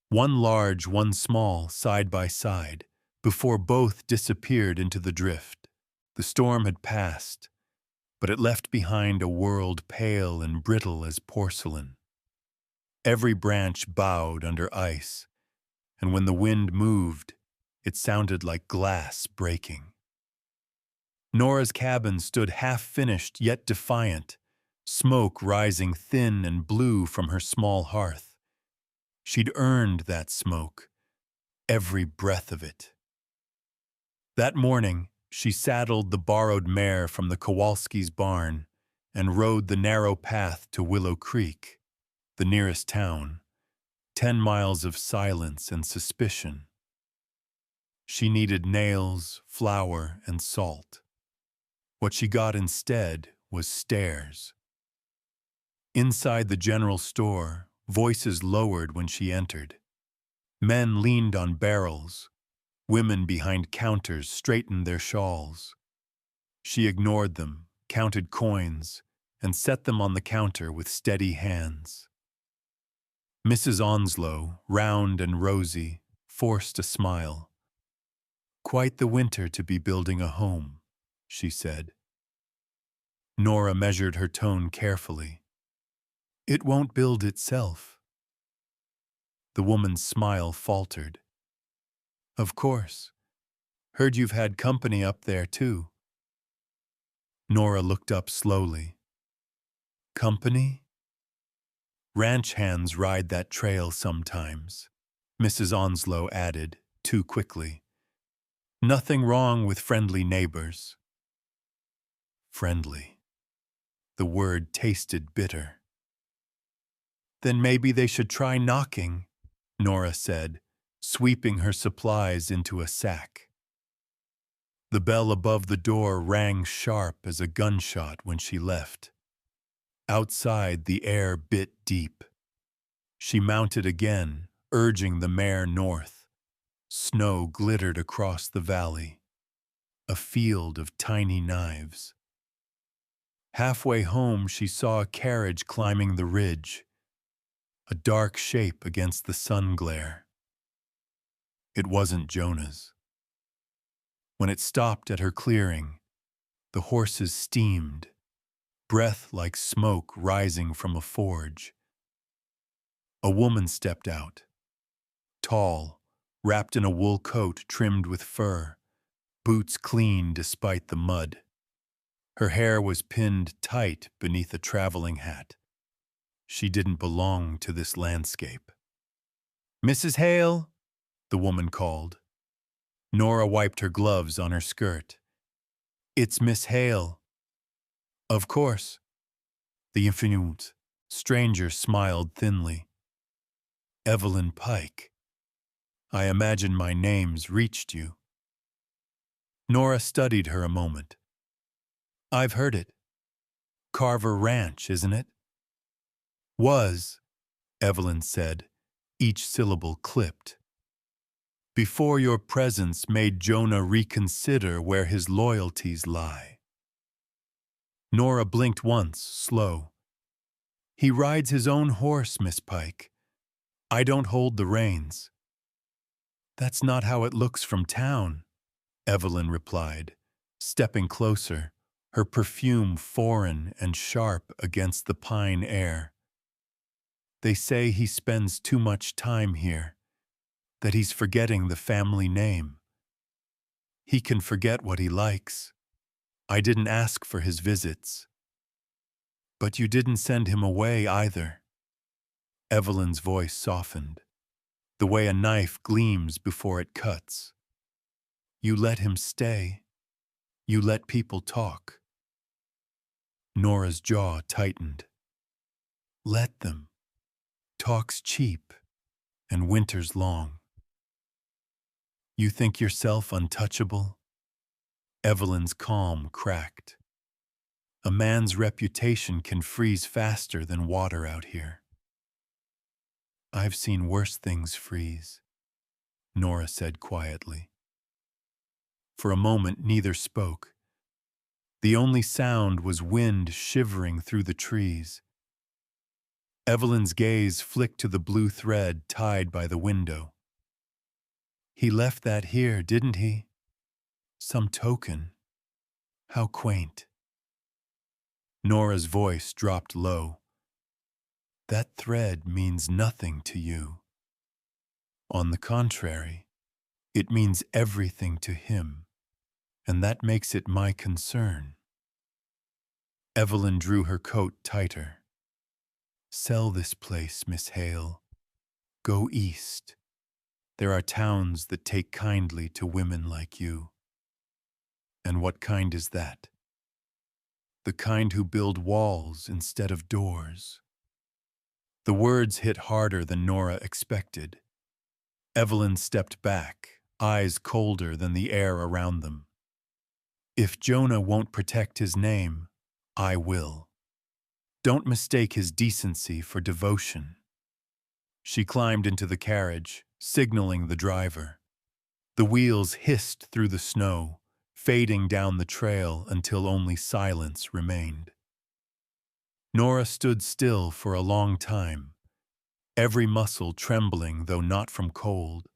one large, one small, side by side, before both disappeared into the drift. The storm had passed, but it left behind a world pale and brittle as porcelain. Every branch bowed under ice, and when the wind moved, it sounded like glass breaking. Nora's cabin stood half-finished yet defiant, smoke rising thin and blue from her small hearth. She'd earned that smoke, every breath of it. That morning, she saddled the borrowed mare from the Kowalski's barn and rode the narrow path to Willow Creek, the nearest town, 10 miles of silence and suspicion. She needed nails, flour, and salt. What she got instead was stares. Inside the general store, voices lowered when she entered. Men leaned on barrels. Women behind counters straightened their shawls. She ignored them, counted coins, and set them on the counter with steady hands. Mrs. Onslow, round and rosy, forced a smile. "Quite the winter to be building a home," she said. Nora measured her tone carefully. "It won't build itself." The woman's smile faltered. "Of course. Heard you've had company up there, too." Nora looked up slowly. "Company?" "Ranch hands ride that trail sometimes," Mrs. Onslow added, too quickly. "Nothing wrong with friendly neighbors." Friendly. The word tasted bitter. "Then maybe they should try knocking," Nora said, sweeping her supplies into a sack. The bell above the door rang sharp as a gunshot when she left. Outside, the air bit deep. She mounted again, urging the mare north. Snow glittered across the valley, a field of tiny knives. Halfway home, she saw a carriage climbing the ridge, a dark shape against the sun glare. It wasn't Jonah's. When it stopped at her clearing, the horses steamed, breath like smoke rising from a forge. A woman stepped out, tall, wrapped in a wool coat trimmed with fur, boots clean despite the mud. Her hair was pinned tight beneath a traveling hat. She didn't belong to this landscape. "Mrs. Hale," the woman called. Nora wiped her gloves on her skirt. "It's Miss Hale." "Of course." The infinite stranger smiled thinly. "Evelyn Pike. I imagine my name's reached you." Nora studied her a moment. "I've heard it. Carver Ranch, isn't it?" "Was," Evelyn said, each syllable clipped. "Before your presence made Jonah reconsider where his loyalties lie." Nora blinked once, slow. "He rides his own horse, Miss Pike. I don't hold the reins." "That's not how it looks from town," Evelyn replied, stepping closer, her perfume foreign and sharp against the pine air. "They say he spends too much time here, that he's forgetting the family name. He can forget what he likes. I didn't ask for his visits." "But you didn't send him away either." Evelyn's voice softened, the way a knife gleams before it cuts. "You let him stay. You let people talk." Nora's jaw tightened. "Let them. Talk's cheap, and winter's long." "You think yourself untouchable?" Evelyn's calm cracked. "A man's reputation can freeze faster than water out here." "I've seen worse things freeze," Nora said quietly. For a moment, neither spoke. The only sound was wind shivering through the trees. Evelyn's gaze flicked to the blue thread tied by the window. "He left that here, didn't he? Some token. How quaint." Nora's voice dropped low. "That thread means nothing to you. On the contrary, it means everything to him, and that makes it my concern." Evelyn drew her coat tighter. "Sell this place, Miss Hale. Go east. There are towns that take kindly to women like you." "And what kind is that?" "The kind who build walls instead of doors." The words hit harder than Nora expected. Evelyn stepped back, eyes colder than the air around them. "If Jonah won't protect his name, I will. Don't mistake his decency for devotion." She climbed into the carriage, signaling the driver. The wheels hissed through the snow, fading down the trail until only silence remained. Nora stood still for a long time, every muscle trembling though not from cold.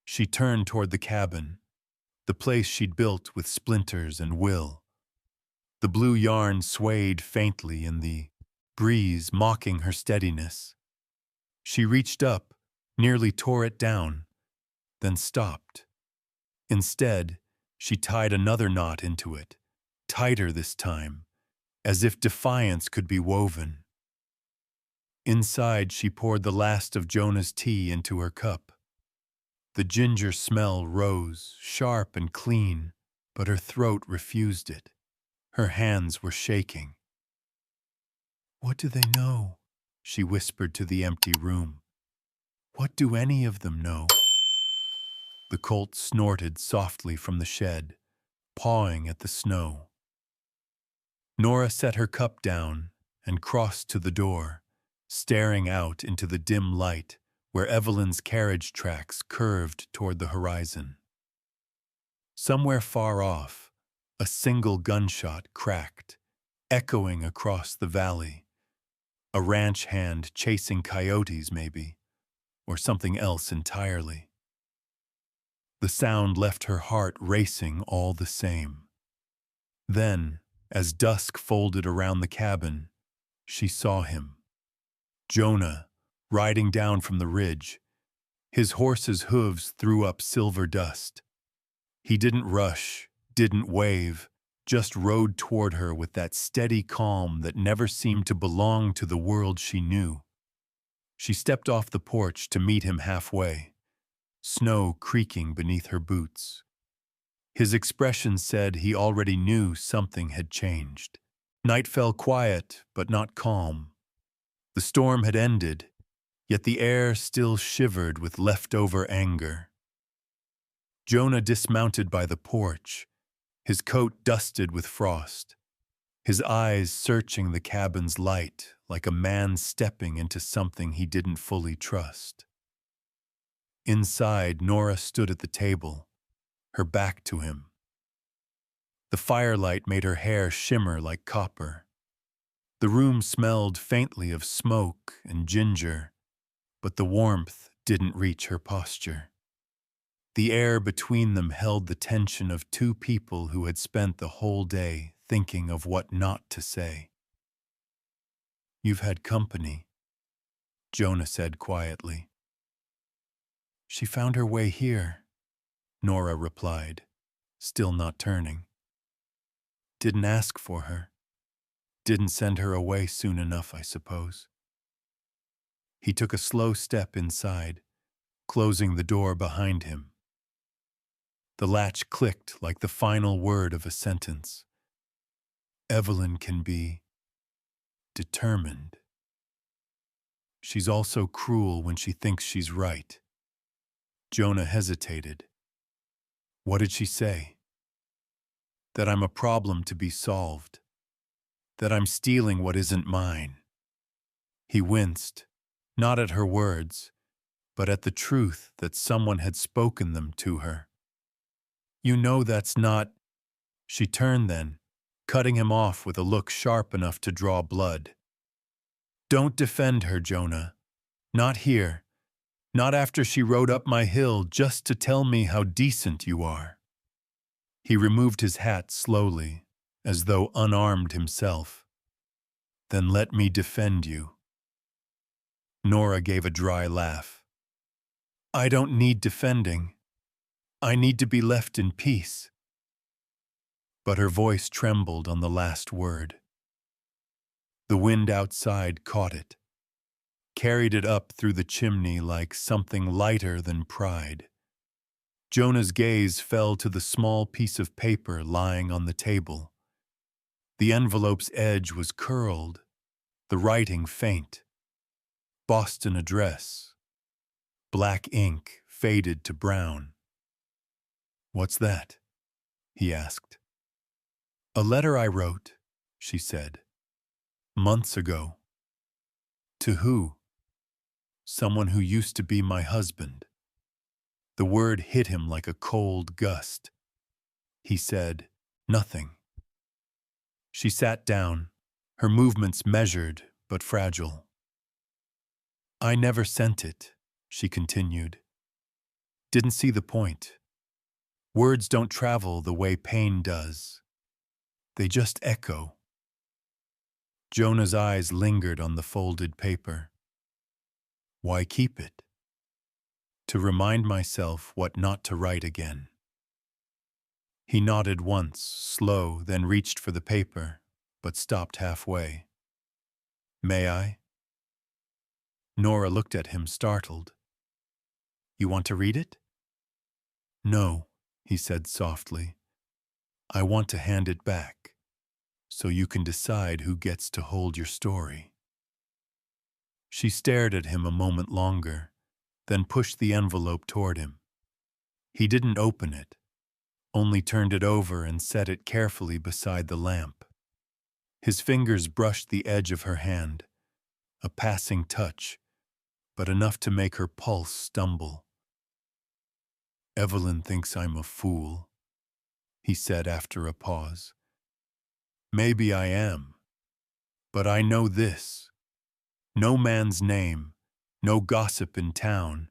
She turned toward the cabin, the place she'd built with splinters and will. The blue yarn swayed faintly in the breeze, mocking her steadiness. She reached up, nearly tore it down, then stopped. Instead, she tied another knot into it, tighter this time, as if defiance could be woven. Inside, she poured the last of Jonah's tea into her cup. The ginger smell rose, sharp and clean, but her throat refused it. Her hands were shaking. "What do they know?" she whispered to the empty room. "What do any of them know?" The colt snorted softly from the shed, pawing at the snow. Nora set her cup down and crossed to the door, staring out into the dim light where Evelyn's carriage tracks curved toward the horizon. Somewhere far off, a single gunshot cracked, echoing across the valley. A ranch hand chasing coyotes, maybe, or something else entirely. The sound left her heart racing all the same. Then, as dusk folded around the cabin, she saw him. Jonah, riding down from the ridge. His horse's hooves threw up silver dust. He didn't rush, didn't wave, just rode toward her with that steady calm that never seemed to belong to the world she knew. She stepped off the porch to meet him halfway, snow creaking beneath her boots. His expression said he already knew something had changed. Night fell quiet, but not calm. The storm had ended, yet the air still shivered with leftover anger. Jonah dismounted by the porch, his coat dusted with frost, his eyes searching the cabin's light like a man stepping into something he didn't fully trust. Inside, Nora stood at the table, her back to him. The firelight made her hair shimmer like copper. The room smelled faintly of smoke and ginger, but the warmth didn't reach her posture. The air between them held the tension of two people who had spent the whole day thinking of what not to say. "You've had company," Jonah said quietly. "She found her way here," Nora replied, still not turning. "Didn't ask for her. Didn't send her away soon enough, I suppose." He took a slow step inside, closing the door behind him. The latch clicked like the final word of a sentence. Evelyn can be determined. She's also cruel when she thinks she's right. Jonah hesitated. What did she say? That I'm a problem to be solved. That I'm stealing what isn't mine. He winced, not at her words, but at the truth that someone had spoken them to her. You know that's not... She turned then, cutting him off with a look sharp enough to draw blood. Don't defend her, Jonah. Not here. Not after she rode up my hill just to tell me how decent you are. He removed his hat slowly, as though unarmed himself. Then let me defend you. Nora gave a dry laugh. I don't need defending. I need to be left in peace. But her voice trembled on the last word. The wind outside caught it, carried it up through the chimney like something lighter than pride. Jonah's gaze fell to the small piece of paper lying on the table. The envelope's edge was curled, the writing faint. Boston address. Black ink faded to brown. What's that? He asked. A letter I wrote, she said. Months ago. To who? Someone who used to be my husband. The word hit him like a cold gust. He said, nothing. She sat down, her movements measured but fragile. I never sent it, she continued. Didn't see the point. Words don't travel the way pain does. They just echo. Jonah's eyes lingered on the folded paper. Why keep it? To remind myself what not to write again. He nodded once, slow, then reached for the paper, but stopped halfway. May I? Nora looked at him, startled. You want to read it? No, he said softly. I want to hand it back, so you can decide who gets to hold your story. She stared at him a moment longer, then pushed the envelope toward him. He didn't open it, only turned it over and set it carefully beside the lamp. His fingers brushed the edge of her hand, a passing touch, but enough to make her pulse stumble. "Evelyn thinks I'm a fool," he said after a pause. "Maybe I am, but I know this. No man's name, no gossip in town,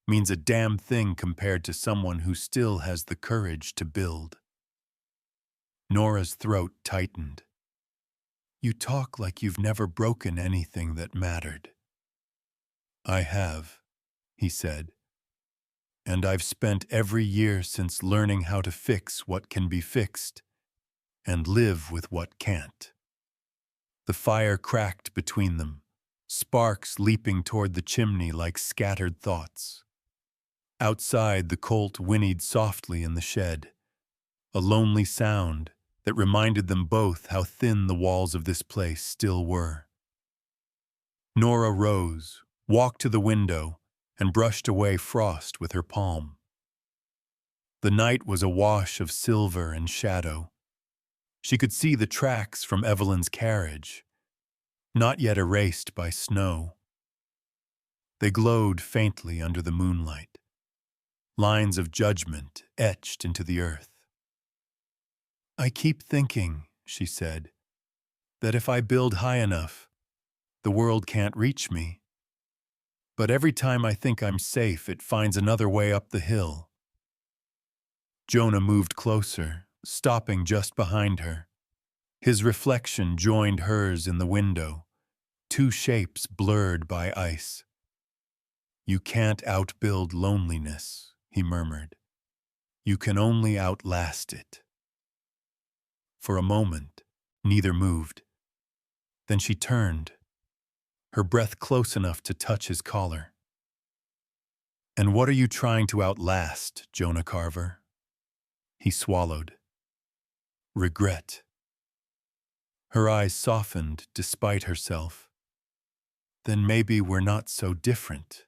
means a damn thing compared to someone who still has the courage to build." Nora's throat tightened. "You talk like you've never broken anything that mattered." "I have," he said, "and I've spent every year since learning how to fix what can be fixed and live with what can't." The fire cracked between them, sparks leaping toward the chimney like scattered thoughts. Outside, the colt whinnied softly in the shed, a lonely sound that reminded them both how thin the walls of this place still were. Nora rose, walked to the window, and brushed away frost with her palm. The night was awash of silver and shadow. She could see the tracks from Evelyn's carriage, not yet erased by snow. They glowed faintly under the moonlight, lines of judgment etched into the earth. "I keep thinking," she said, "that if I build high enough, the world can't reach me. But every time I think I'm safe, it finds another way up the hill." Jonah moved closer, stopping just behind her. His reflection joined hers in the window, two shapes blurred by ice. "You can't outbuild loneliness," he murmured. "You can only outlast it." For a moment, neither moved. Then she turned, her breath close enough to touch his collar. "And what are you trying to outlast, Jonah Carver?" He swallowed. "Regret." Her eyes softened despite herself. "Then maybe we're not so different."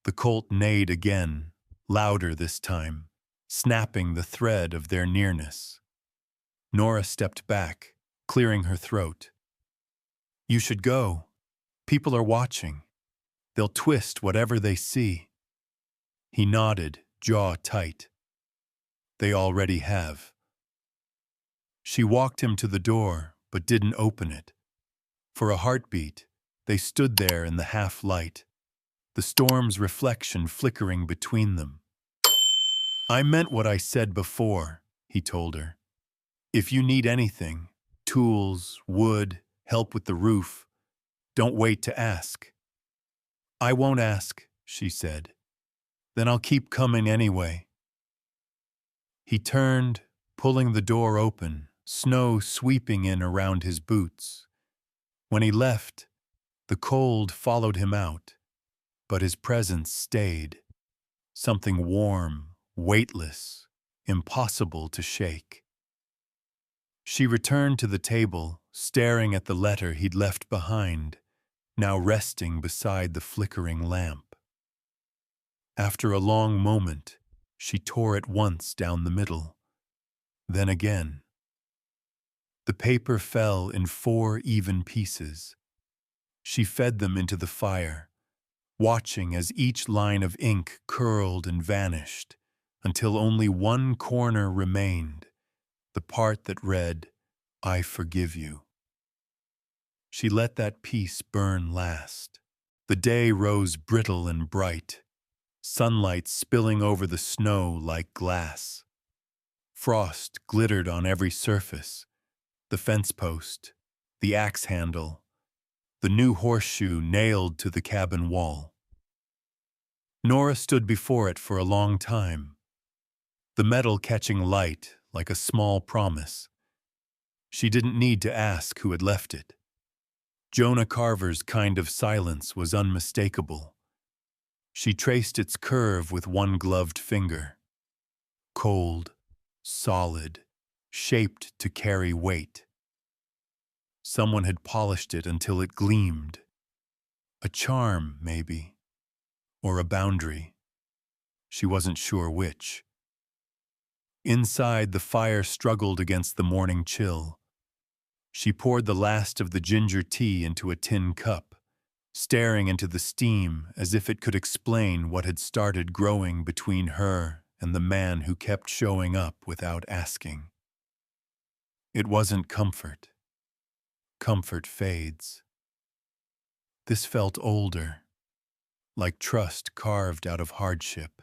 The colt neighed again, louder this time, snapping the thread of their nearness. Nora stepped back, clearing her throat. "You should go. People are watching. They'll twist whatever they see." He nodded, jaw tight. "They already have." She walked him to the door, but didn't open it. For a heartbeat, they stood there in the half-light, the storm's reflection flickering between them. "I meant what I said before," he told her. "If you need anything, tools, wood, help with the roof, don't wait to ask." "I won't ask," she said. "Then I'll keep coming anyway." He turned, pulling the door open, snow sweeping in around his boots. When he left, the cold followed him out, but his presence stayed. Something warm, weightless, impossible to shake. She returned to the table, staring at the letter he'd left behind, now resting beside the flickering lamp. After a long moment, she tore it once down the middle, then again. The paper fell in 4 even pieces. She fed them into the fire, watching as each line of ink curled and vanished, until only one corner remained, the part that read, "I forgive you." She let that piece burn last. The day rose brittle and bright, sunlight spilling over the snow like glass. Frost glittered on every surface, the fence post, the axe handle, the new horseshoe nailed to the cabin wall. Nora stood before it for a long time, the metal catching light like a small promise. She didn't need to ask who had left it. Jonah Carver's kind of silence was unmistakable. She traced its curve with one gloved finger. Cold, solid, shaped to carry weight. Someone had polished it until it gleamed. A charm, maybe, or a boundary. She wasn't sure which. Inside, the fire struggled against the morning chill. She poured the last of the ginger tea into a tin cup, staring into the steam as if it could explain what had started growing between her and the man who kept showing up without asking. It wasn't comfort. Comfort fades. This felt older, like trust carved out of hardship.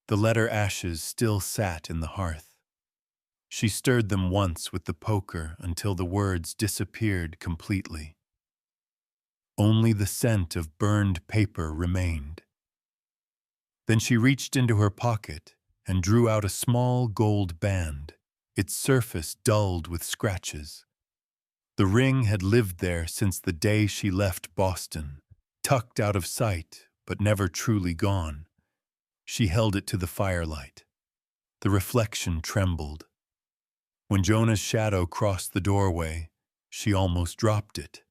The letter ashes still sat in the hearth. She stirred them once with the poker until the words disappeared completely. Only the scent of burned paper remained. Then she reached into her pocket and drew out a small gold band, its surface dulled with scratches. The ring had lived there since the day she left Boston, tucked out of sight but never truly gone. She held it to the firelight. The reflection trembled. When Jonah's shadow crossed the doorway, she almost dropped it.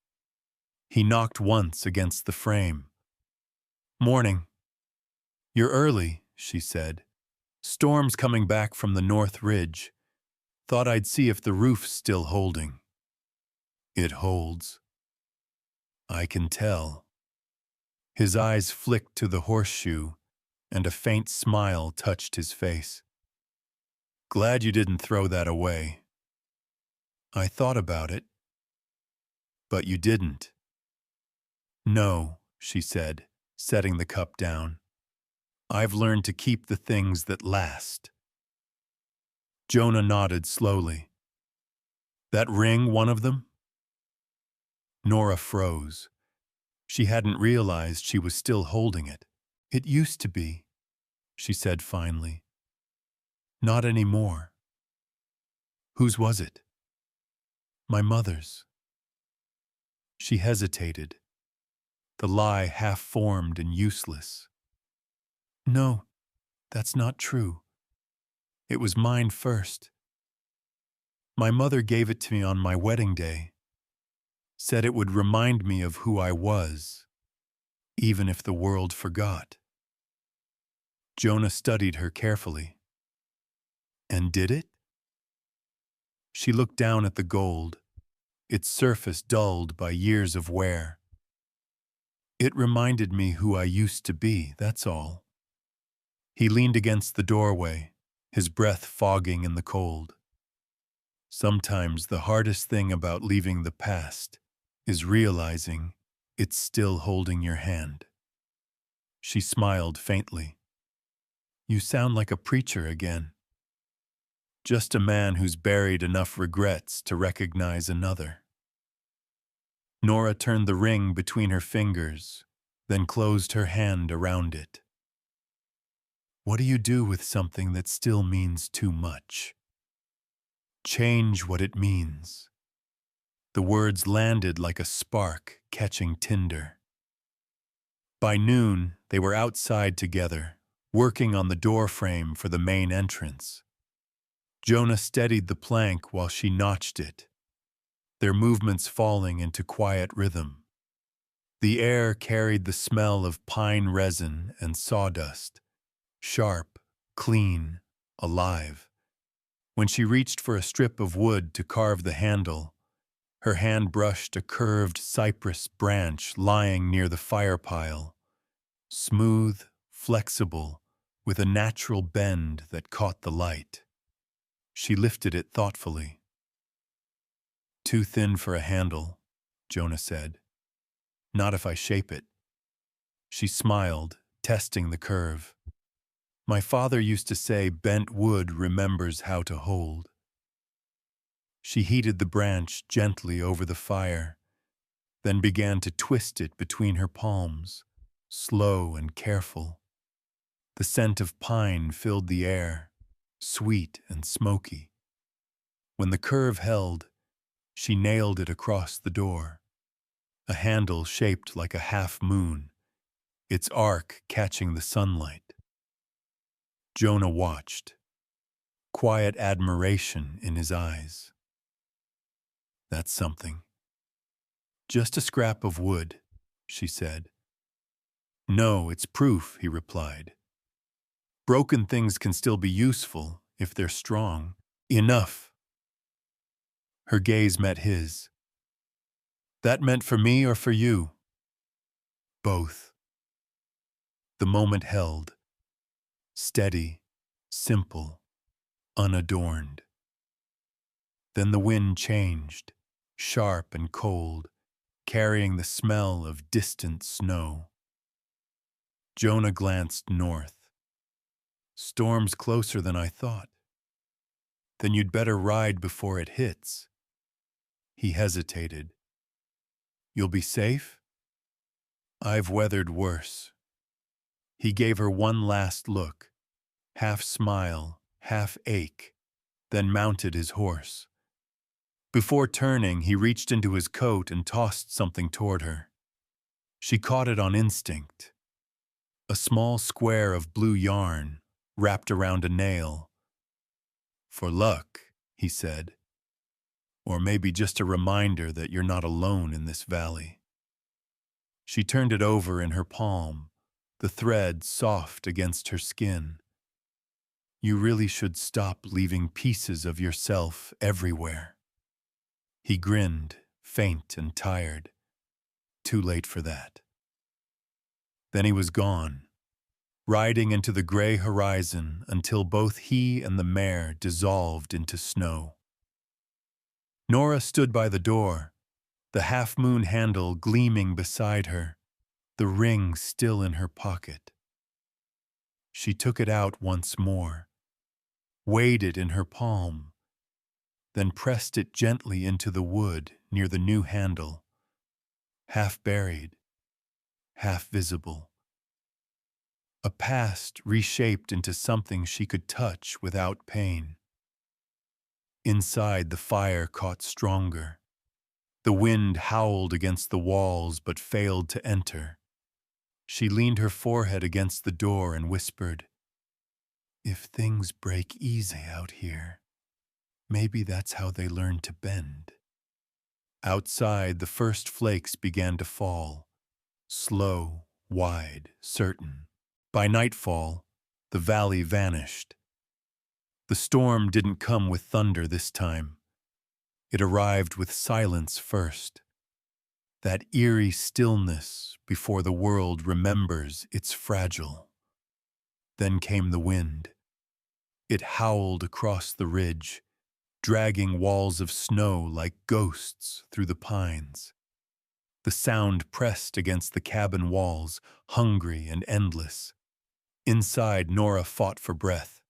He knocked once against the frame. "Morning." "You're early," she said. "Storm's coming back from the North Ridge. Thought I'd see if the roof's still holding." "It holds." "I can tell." His eyes flicked to the horseshoe, and a faint smile touched his face. "Glad you didn't throw that away." "I thought about it." "But you didn't." "No," she said, setting the cup down. "I've learned to keep the things that last." Jonah nodded slowly. "That ring one of them?" Nora froze. She hadn't realized she was still holding it. "It used to be," she said finally. "Not anymore." "Whose was it?" "My mother's." She hesitated, the lie half-formed and useless. "No, that's not true. It was mine first. My mother gave it to me on my wedding day. Said it would remind me of who I was, even if the world forgot." Jonah studied her carefully. "And did it?" She looked down at the gold, its surface dulled by years of wear. "It reminded me who I used to be, that's all." He leaned against the doorway, his breath fogging in the cold. "Sometimes the hardest thing about leaving the past is realizing it's still holding your hand." She smiled faintly. "You sound like a preacher again." "Just a man who's buried enough regrets to recognize another." Nora turned the ring between her fingers, then closed her hand around it. "What do you do with something that still means too much?" "Change what it means." The words landed like a spark catching tinder. By noon, they were outside together, working on the doorframe for the main entrance. Jonah steadied the plank while she notched it, their movements falling into quiet rhythm. The air carried the smell of pine resin and sawdust, sharp, clean, alive. When she reached for a strip of wood to carve the handle, her hand brushed a curved cypress branch lying near the fire pile, smooth, flexible, with a natural bend that caught the light. She lifted it thoughtfully. "Too thin for a handle," Jonah said. "Not if I shape it." She smiled, testing the curve. "My father used to say bent wood remembers how to hold." She heated the branch gently over the fire, then began to twist it between her palms, slow and careful. The scent of pine filled the air, sweet and smoky. When the curve held, she nailed it across the door, a handle shaped like a half moon, its arc catching the sunlight. Jonah watched, quiet admiration in his eyes. "That's something." "Just a scrap of wood," she said. "No, it's proof," he replied. Broken things can still be useful if they're strong. Enough. Her gaze met his. That meant for me or for you? Both. The moment held. Steady, simple, unadorned. Then the wind changed, sharp and cold, carrying the smell of distant snow. Jonah glanced north. Storm's closer than I thought. Then you'd better ride before it hits. He hesitated. You'll be safe? I've weathered worse. He gave her one last look, half smile, half ache, then mounted his horse. Before turning, he reached into his coat and tossed something toward her. She caught it on instinct. A small square of blue yarn wrapped around a nail. For luck, he said. Or maybe just a reminder that you're not alone in this valley. She turned it over in her palm, the thread soft against her skin. You really should stop leaving pieces of yourself everywhere. He grinned, faint and tired. Too late for that. Then he was gone, riding into the gray horizon until both he and the mare dissolved into snow. Nora stood by the door, the half-moon handle gleaming beside her, the ring still in her pocket. She took it out once more, weighed it in her palm, then pressed it gently into the wood near the new handle, half buried, half visible. A past reshaped into something she could touch without pain. Inside, the fire caught stronger. The wind howled against the walls but failed to enter. She leaned her forehead against the door and whispered, "If things break easy out here, maybe that's how they learn to bend." Outside, the first flakes began to fall, slow, wide, certain. By nightfall, the valley vanished. The storm didn't come with thunder this time. It arrived with silence first. That eerie stillness before the world remembers it's fragile. Then came the wind. It howled across the ridge, dragging walls of snow like ghosts through the pines. The sound pressed against the cabin walls, hungry and endless. Inside, Nora fought for breath.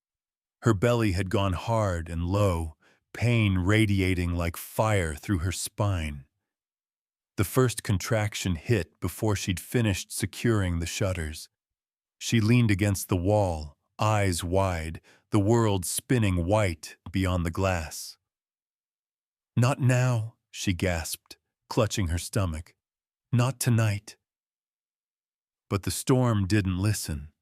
Her belly had gone hard and low, pain radiating like fire through her spine. The first contraction hit before she'd finished securing the shutters. She leaned against the wall, eyes wide, the world spinning white beyond the glass. "Not now," she gasped, clutching her stomach. "Not tonight." But the storm didn't listen.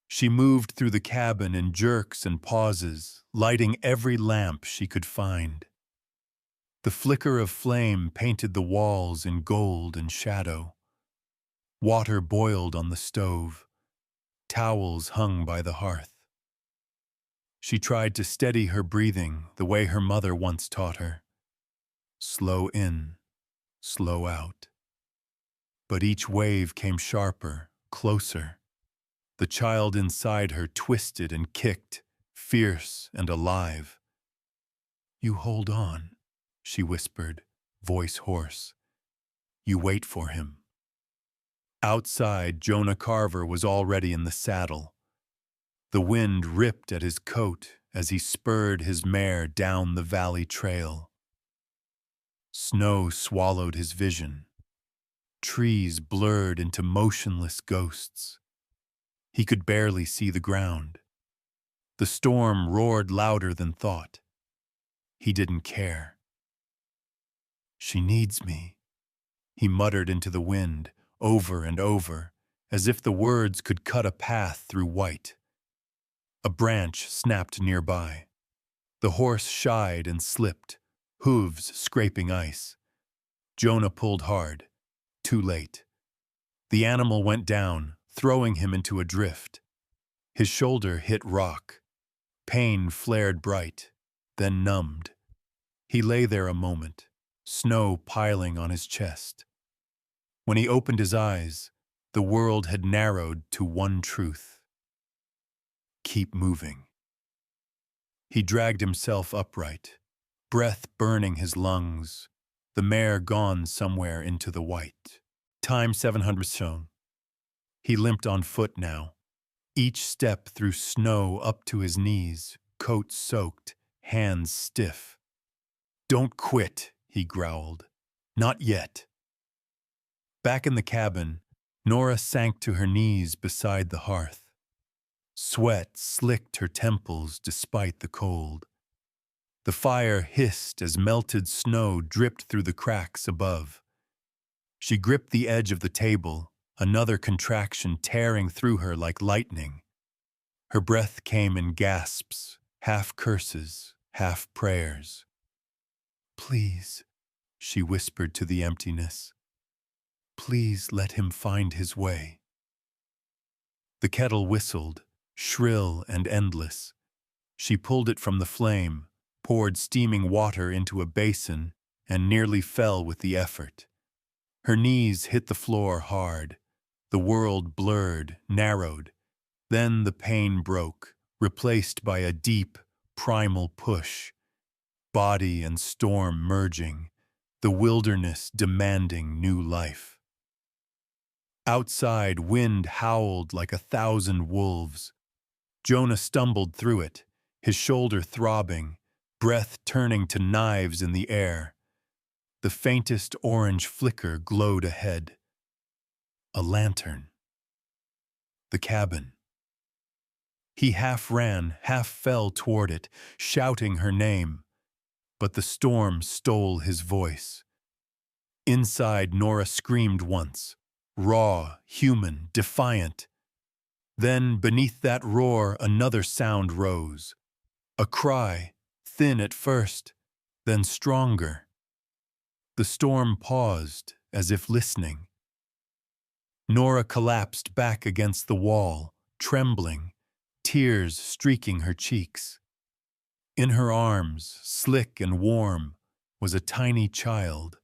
She moved through the cabin in jerks and pauses, lighting every lamp she could find. The flicker of flame painted the walls in gold and shadow. Water boiled on the stove. Towels hung by the hearth. She tried to steady her breathing the way her mother once taught her. Slow in, slow out. But each wave came sharper, closer. The child inside her twisted and kicked, fierce and alive. "You hold on," she whispered, voice hoarse. "You wait for him." Outside, Jonah Carver was already in the saddle. The wind ripped at his coat as he spurred his mare down the valley trail. Snow swallowed his vision. Trees blurred into motionless ghosts. He could barely see the ground. The storm roared louder than thought. He didn't care. "She needs me," he muttered into the wind, over and over, as if the words could cut a path through white. A branch snapped nearby. The horse shied and slipped, hooves scraping ice. Jonah pulled hard. Too late. The animal went down, throwing him into a drift. His shoulder hit rock. Pain flared bright, then numbed. He lay there a moment, snow piling on his chest. When he opened his eyes, the world had narrowed to one truth. Keep moving. He dragged himself upright, breath burning his lungs, the mare gone somewhere into the white. Time 700 shown. He limped on foot now, each step through snow up to his knees, coat soaked, hands stiff. "Don't quit," he growled. "Not yet." Back in the cabin, Nora sank to her knees beside the hearth. Sweat slicked her temples despite the cold. The fire hissed as melted snow dripped through the cracks above. She gripped the edge of the table, another contraction tearing through her like lightning. Her breath came in gasps, half curses, half prayers. "Please," she whispered to the emptiness. "Please let him find his way." The kettle whistled, shrill and endless. She pulled it from the flame, poured steaming water into a basin, and nearly fell with the effort. Her knees hit the floor hard. The world blurred, narrowed. Then the pain broke, replaced by a deep, primal push. Body and storm merging, the wilderness demanding new life. Outside, wind howled like 1,000 wolves. Jonah stumbled through it, his shoulder throbbing, breath turning to knives in the air. The faintest orange flicker glowed ahead. A lantern. The cabin. He half ran, half fell toward it, shouting her name. But the storm stole his voice. Inside, Nora screamed once, raw, human, defiant. Then, beneath that roar, another sound rose. A cry, thin at first, then stronger. The storm paused, as if listening. Nora collapsed back against the wall, trembling, tears streaking her cheeks. In her arms, slick and warm, was a tiny child,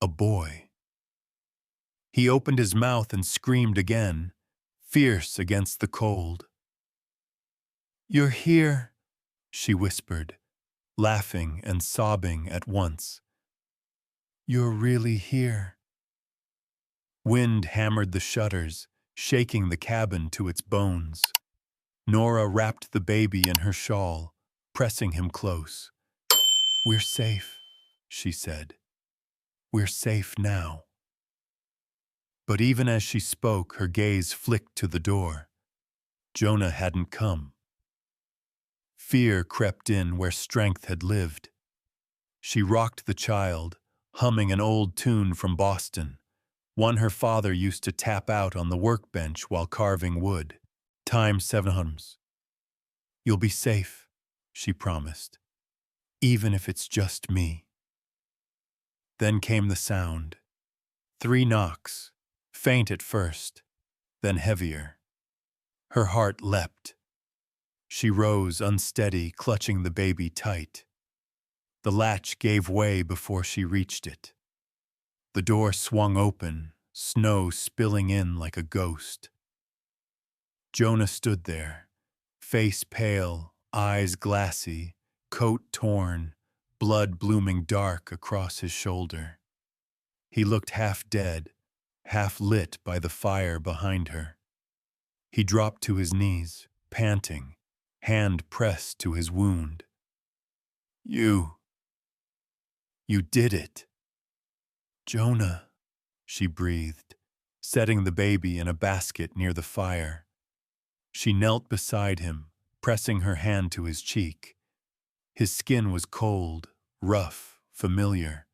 a boy. He opened his mouth and screamed again, fierce against the cold. "You're here," she whispered, laughing and sobbing at once. "You're really here." Wind hammered the shutters, shaking the cabin to its bones. Nora wrapped the baby in her shawl, pressing him close. "We're safe," she said. "We're safe now." But even as she spoke, her gaze flicked to the door. Jonah hadn't come. Fear crept in where strength had lived. She rocked the child, humming an old tune from Boston, one her father used to tap out on the workbench while carving wood. Time 7 hums. "You'll be safe," she promised, "even if it's just me." Then came the sound. 3 knocks, faint at first, then heavier. Her heart leapt. She rose unsteady, clutching the baby tight. The latch gave way before she reached it. The door swung open, snow spilling in like a ghost. Jonah stood there, face pale, eyes glassy, coat torn, blood blooming dark across his shoulder. He looked half dead, half lit by the fire behind her. He dropped to his knees, panting, hand pressed to his wound. You did it." "Jonah," she breathed, setting the baby in a basket near the fire. She knelt beside him, pressing her hand to his cheek. His skin was cold, rough, familiar.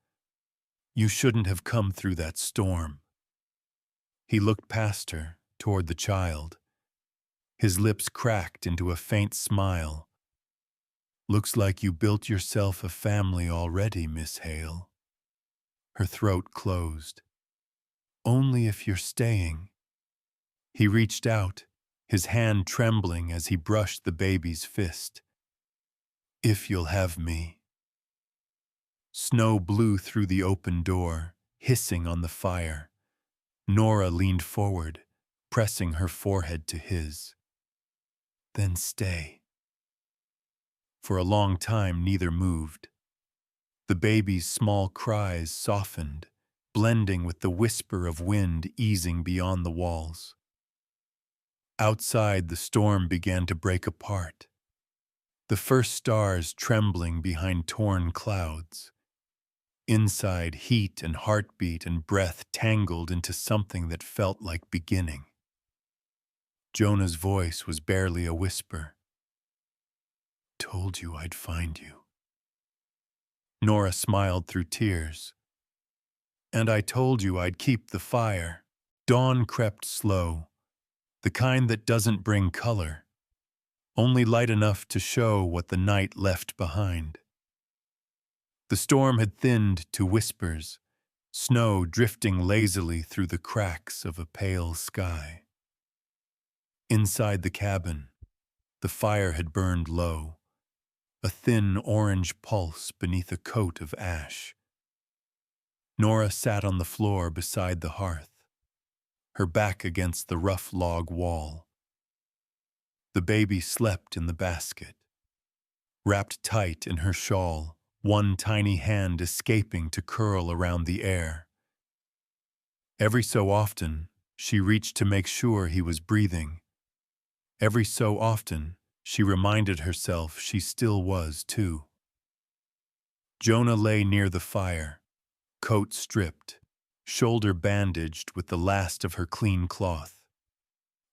"You shouldn't have come through that storm." He looked past her, toward the child. His lips cracked into a faint smile. "Looks like you built yourself a family already, Miss Hale." Her throat closed. "Only if you're staying." He reached out, his hand trembling as he brushed the baby's fist. "If you'll have me." Snow blew through the open door, hissing on the fire. Nora leaned forward, pressing her forehead to his. "Then stay." For a long time, neither moved. The baby's small cries softened, blending with the whisper of wind easing beyond the walls. Outside, the storm began to break apart, the first stars trembling behind torn clouds. Inside, heat and heartbeat and breath tangled into something that felt like beginning. Jonah's voice was barely a whisper. "Told you I'd find you." Nora smiled through tears. "And I told you I'd keep the fire." Dawn crept slow, the kind that doesn't bring color, only light enough to show what the night left behind. The storm had thinned to whispers, snow drifting lazily through the cracks of a pale sky. Inside the cabin, the fire had burned low, a thin orange pulse beneath a coat of ash. Nora sat on the floor beside the hearth, her back against the rough log wall. The baby slept in the basket, wrapped tight in her shawl, one tiny hand escaping to curl around the air. Every so often, she reached to make sure he was breathing. Every so often, she reminded herself she still was too. Jonah lay near the fire, coat stripped, shoulder bandaged with the last of her clean cloth.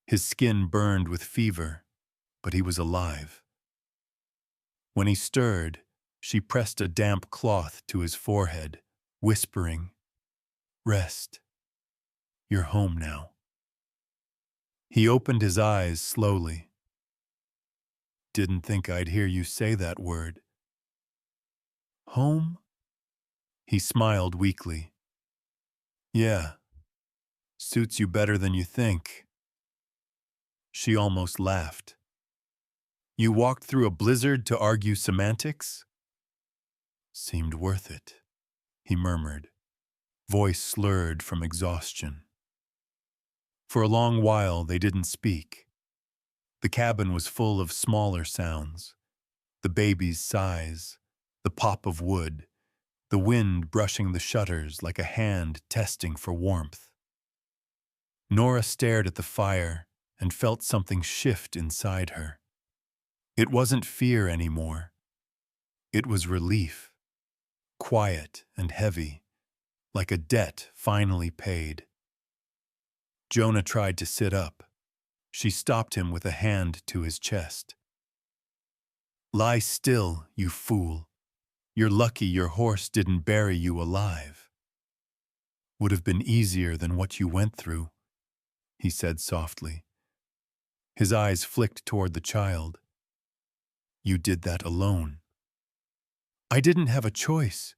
His skin burned with fever, but he was alive. When he stirred, she pressed a damp cloth to his forehead, whispering, "Rest. You're home now." He opened his eyes slowly. "Didn't think I'd hear you say that word." "Home?" He smiled weakly. "Yeah. Suits you better than you think." She almost laughed. "You walked through a blizzard to argue semantics?" "Seemed worth it," he murmured, voice slurred from exhaustion. For a long while they didn't speak. The cabin was full of smaller sounds, the baby's sighs, the pop of wood, the wind brushing the shutters like a hand testing for warmth. Nora stared at the fire and felt something shift inside her. It wasn't fear anymore. It was relief, quiet and heavy, like a debt finally paid. Jonah tried to sit up. She stopped him with a hand to his chest. "Lie still, you fool. You're lucky your horse didn't bury you alive." "Would have been easier than what you went through," he said softly. His eyes flicked toward the child. "You did that alone." "I didn't have a choice."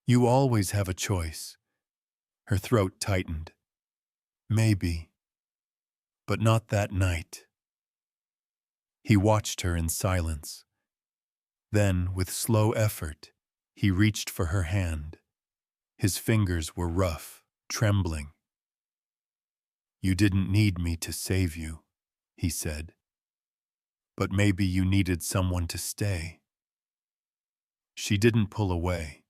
"You always have a choice." Her throat tightened. "Maybe. But not that night." He watched her in silence. Then, with slow effort, he reached for her hand. His fingers were rough, trembling. "You didn't need me to save you," he said. "But maybe you needed someone to stay." She didn't pull away.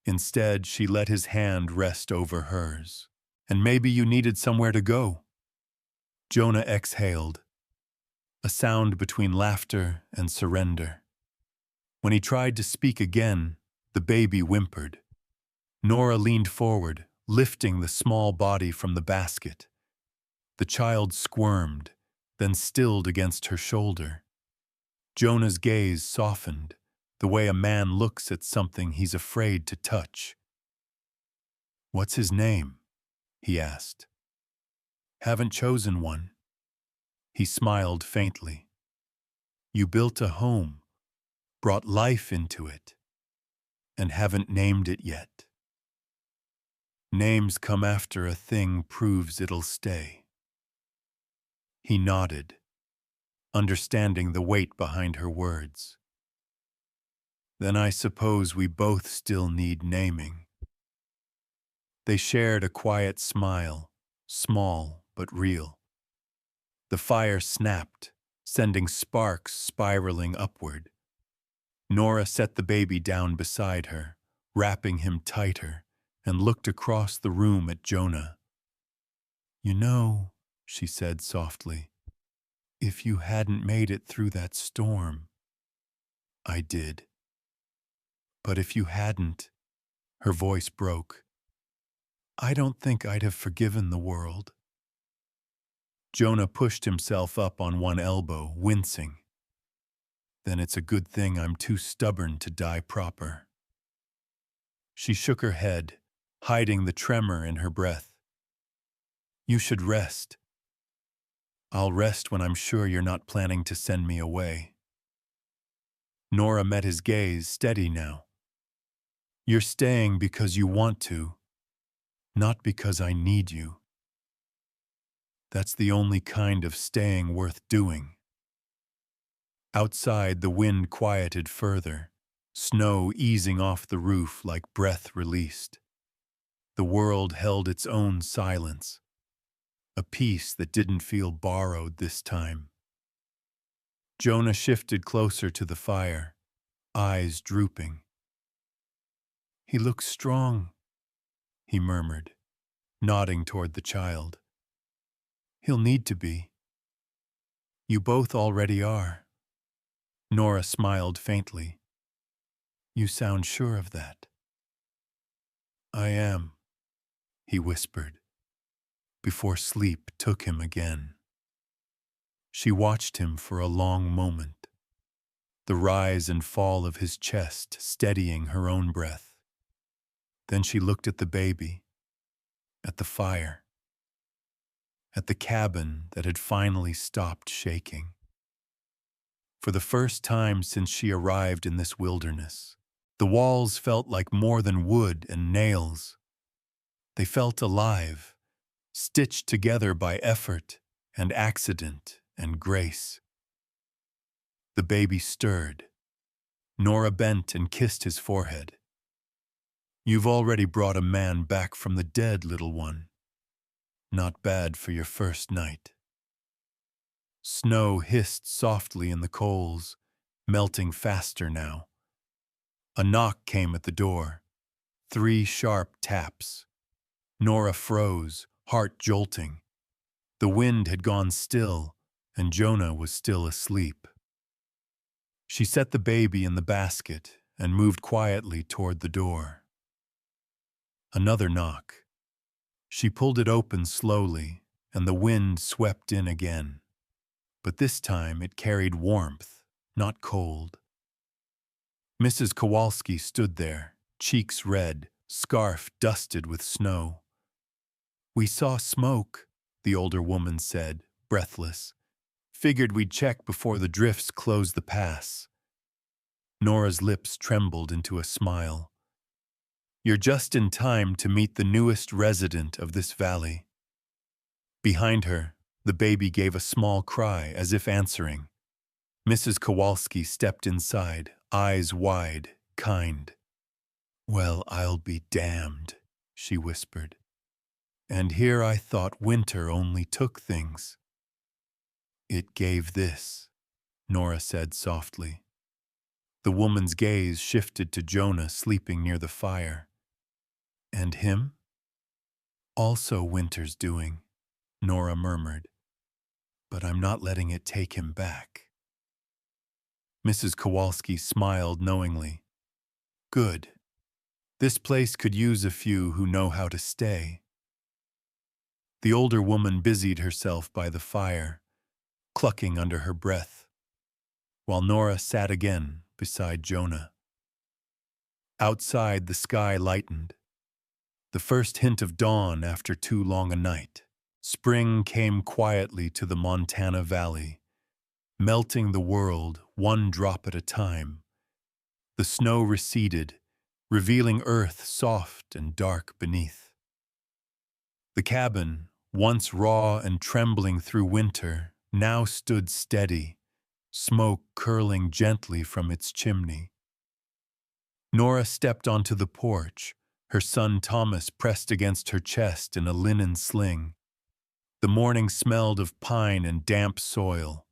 Instead, she let his hand rest over hers. "And maybe you needed somewhere to go." Jonah exhaled, a sound between laughter and surrender. When he tried to speak again, the baby whimpered. Nora leaned forward, lifting the small body from the basket. The child squirmed, then stilled against her shoulder. Jonah's gaze softened, the way a man looks at something he's afraid to touch. "What's his name?" he asked. "Haven't chosen one." He smiled faintly. "You built a home, brought life into it, and haven't named it yet. Names come after a thing proves it'll stay." He nodded, understanding the weight behind her words. Then I suppose we both still need naming. They shared a quiet smile, small but real. The fire snapped, sending sparks spiraling upward. Nora set the baby down beside her, wrapping him tighter, and looked across the room at Jonah. "You know," she said softly, "if you hadn't made it through that storm." "I did. But if you hadn't," her voice broke, "I don't think I'd have forgiven the world." Jonah pushed himself up on one elbow, wincing. "Then it's a good thing I'm too stubborn to die proper." She shook her head, hiding the tremor in her breath. "You should rest." "I'll rest when I'm sure you're not planning to send me away." Nora met his gaze, steady now. "You're staying because you want to, not because I need you. That's the only kind of staying worth doing." Outside, the wind quieted further, snow easing off the roof like breath released. The world held its own silence, a peace that didn't feel borrowed this time. Jonah shifted closer to the fire, eyes drooping. "He looks strong," he murmured, nodding toward the child. "He'll need to be." "You both already are." Nora smiled faintly. "You sound sure of that." "I am," he whispered, before sleep took him again. She watched him for a long moment, the rise and fall of his chest steadying her own breath. Then she looked at the baby, at the fire, at the cabin that had finally stopped shaking. For the first time since she arrived in this wilderness, the walls felt like more than wood and nails. They felt alive, stitched together by effort and accident and grace. The baby stirred. Nora bent and kissed his forehead. "You've already brought a man back from the dead, little one. Not bad for your first night." Snow hissed softly in the coals, melting faster now. A knock came at the door. 3 sharp taps. Nora froze, heart jolting. The wind had gone still, and Jonah was still asleep. She set the baby in the basket and moved quietly toward the door. Another knock. She pulled it open slowly, and the wind swept in again. But this time it carried warmth, not cold. Mrs. Kowalski stood there, cheeks red, scarf dusted with snow. "We saw smoke," the older woman said, breathless. "Figured we'd check before the drifts closed the pass." Nora's lips trembled into a smile. "You're just in time to meet the newest resident of this valley." Behind her, the baby gave a small cry as if answering. Mrs. Kowalski stepped inside, eyes wide, kind. "Well, I'll be damned," she whispered. "And here I thought winter only took things." "It gave this," Nora said softly. The woman's gaze shifted to Jonah sleeping near the fire. "And him?" "Also winter's doing," Nora murmured. "But I'm not letting it take him back." Mrs. Kowalski smiled knowingly. "Good. This place could use a few who know how to stay." The older woman busied herself by the fire, clucking under her breath, while Nora sat again beside Jonah. Outside, the sky lightened. The first hint of dawn after too long a night. Spring came quietly to the Montana Valley, melting the world one drop at a time. The snow receded, revealing earth soft and dark beneath. The cabin, once raw and trembling through winter, now stood steady, smoke curling gently from its chimney. Nora stepped onto the porch, her son Thomas pressed against her chest in a linen sling. The morning smelled of pine and damp soil.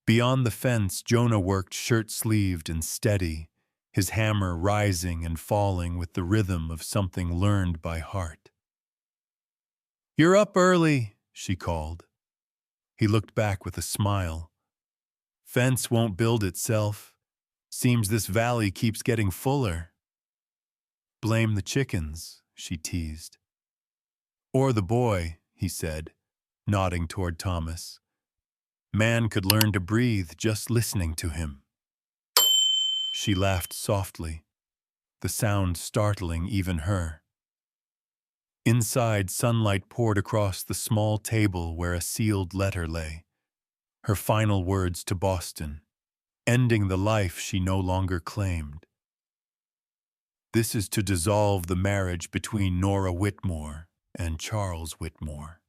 Beyond the fence, Jonah worked shirt-sleeved and steady, his hammer rising and falling with the rhythm of something learned by heart. "You're up early," she called. He looked back with a smile. "Fence won't build itself. Seems this valley keeps getting fuller." "Blame the chickens," she teased. "Or the boy," he said, nodding toward Thomas. "Man could learn to breathe just listening to him." She laughed softly, the sound startling even her. Inside, sunlight poured across the small table where a sealed letter lay, her final words to Boston, ending the life she no longer claimed. "This is to dissolve the marriage between Nora Whitmore and Charles Whitmore."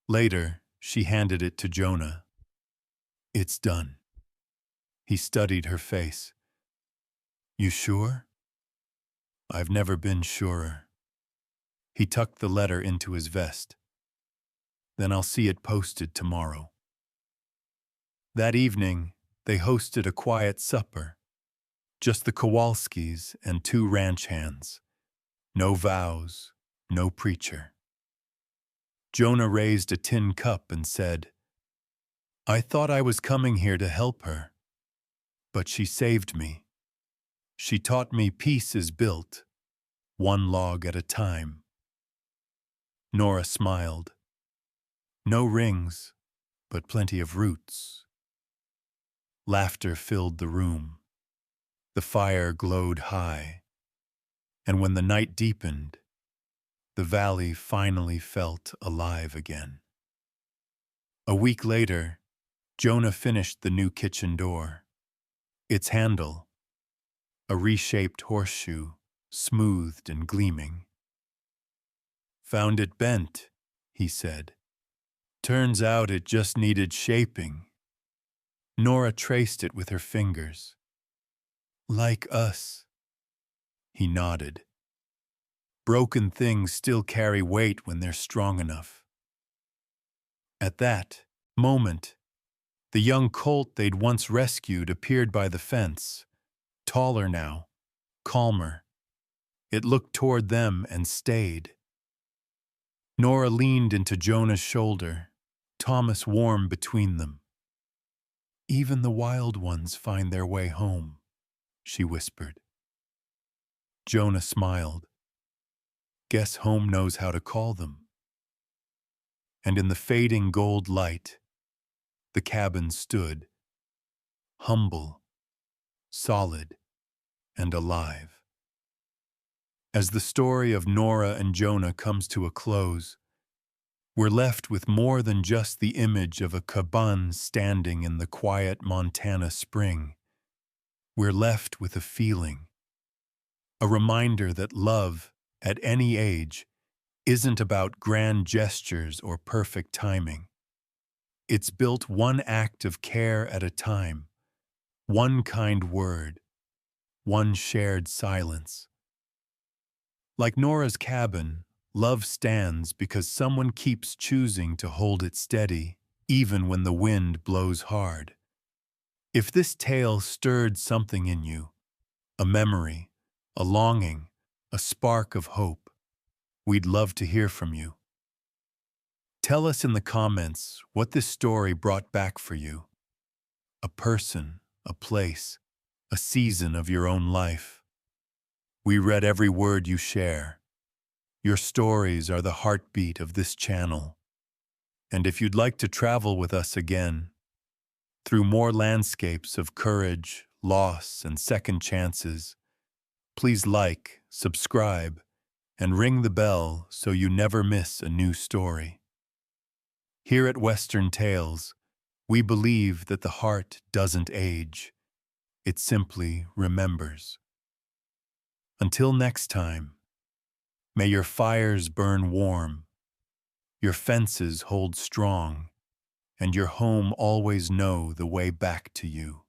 Later, she handed it to Jonah. "It's done." He studied her face. "You sure?" "I've never been surer." He tucked the letter into his vest. "Then I'll see it posted tomorrow." That evening, they hosted a quiet supper. Just the Kowalskis and 2 ranch hands. No vows, no preacher. Jonah raised a tin cup and said, "I thought I was coming here to help her, but she saved me. She taught me peace is built, one log at a time." Nora smiled. "No rings, but plenty of roots." Laughter filled the room. The fire glowed high, and when the night deepened, the valley finally felt alive again. A week later, Jonah finished the new kitchen door. Its handle, a reshaped horseshoe, smoothed and gleaming. "Found it bent," he said. "Turns out it just needed shaping." Nora traced it with her fingers. "Like us." He nodded. "Broken things still carry weight when they're strong enough." At that moment, the young colt they'd once rescued appeared by the fence, taller now, calmer. It looked toward them and stayed. Nora leaned into Jonah's shoulder, Thomas warm between them. "Even the wild ones find their way home," she whispered. Jonah smiled. "Guess home knows how to call them." And in the fading gold light, the cabin stood, humble, solid, and alive. As the story of Nora and Jonah comes to a close, we're left with more than just the image of a cabin standing in the quiet Montana spring. We're left with a feeling, a reminder that love, at any age, isn't about grand gestures or perfect timing. It's built one act of care at a time, one kind word, one shared silence. Like Nora's cabin, love stands because someone keeps choosing to hold it steady, even when the wind blows hard. If this tale stirred something in you, a memory, a longing, a spark of hope, we'd love to hear from you. Tell us in the comments what this story brought back for you. A person, a place, a season of your own life. We read every word you share. Your stories are the heartbeat of this channel. And if you'd like to travel with us again, through more landscapes of courage, loss, and second chances, please like, subscribe, and ring the bell so you never miss a new story. Here at Western Tales, we believe that the heart doesn't age. It simply remembers. Until next time, may your fires burn warm, your fences hold strong, and your home always know the way back to you.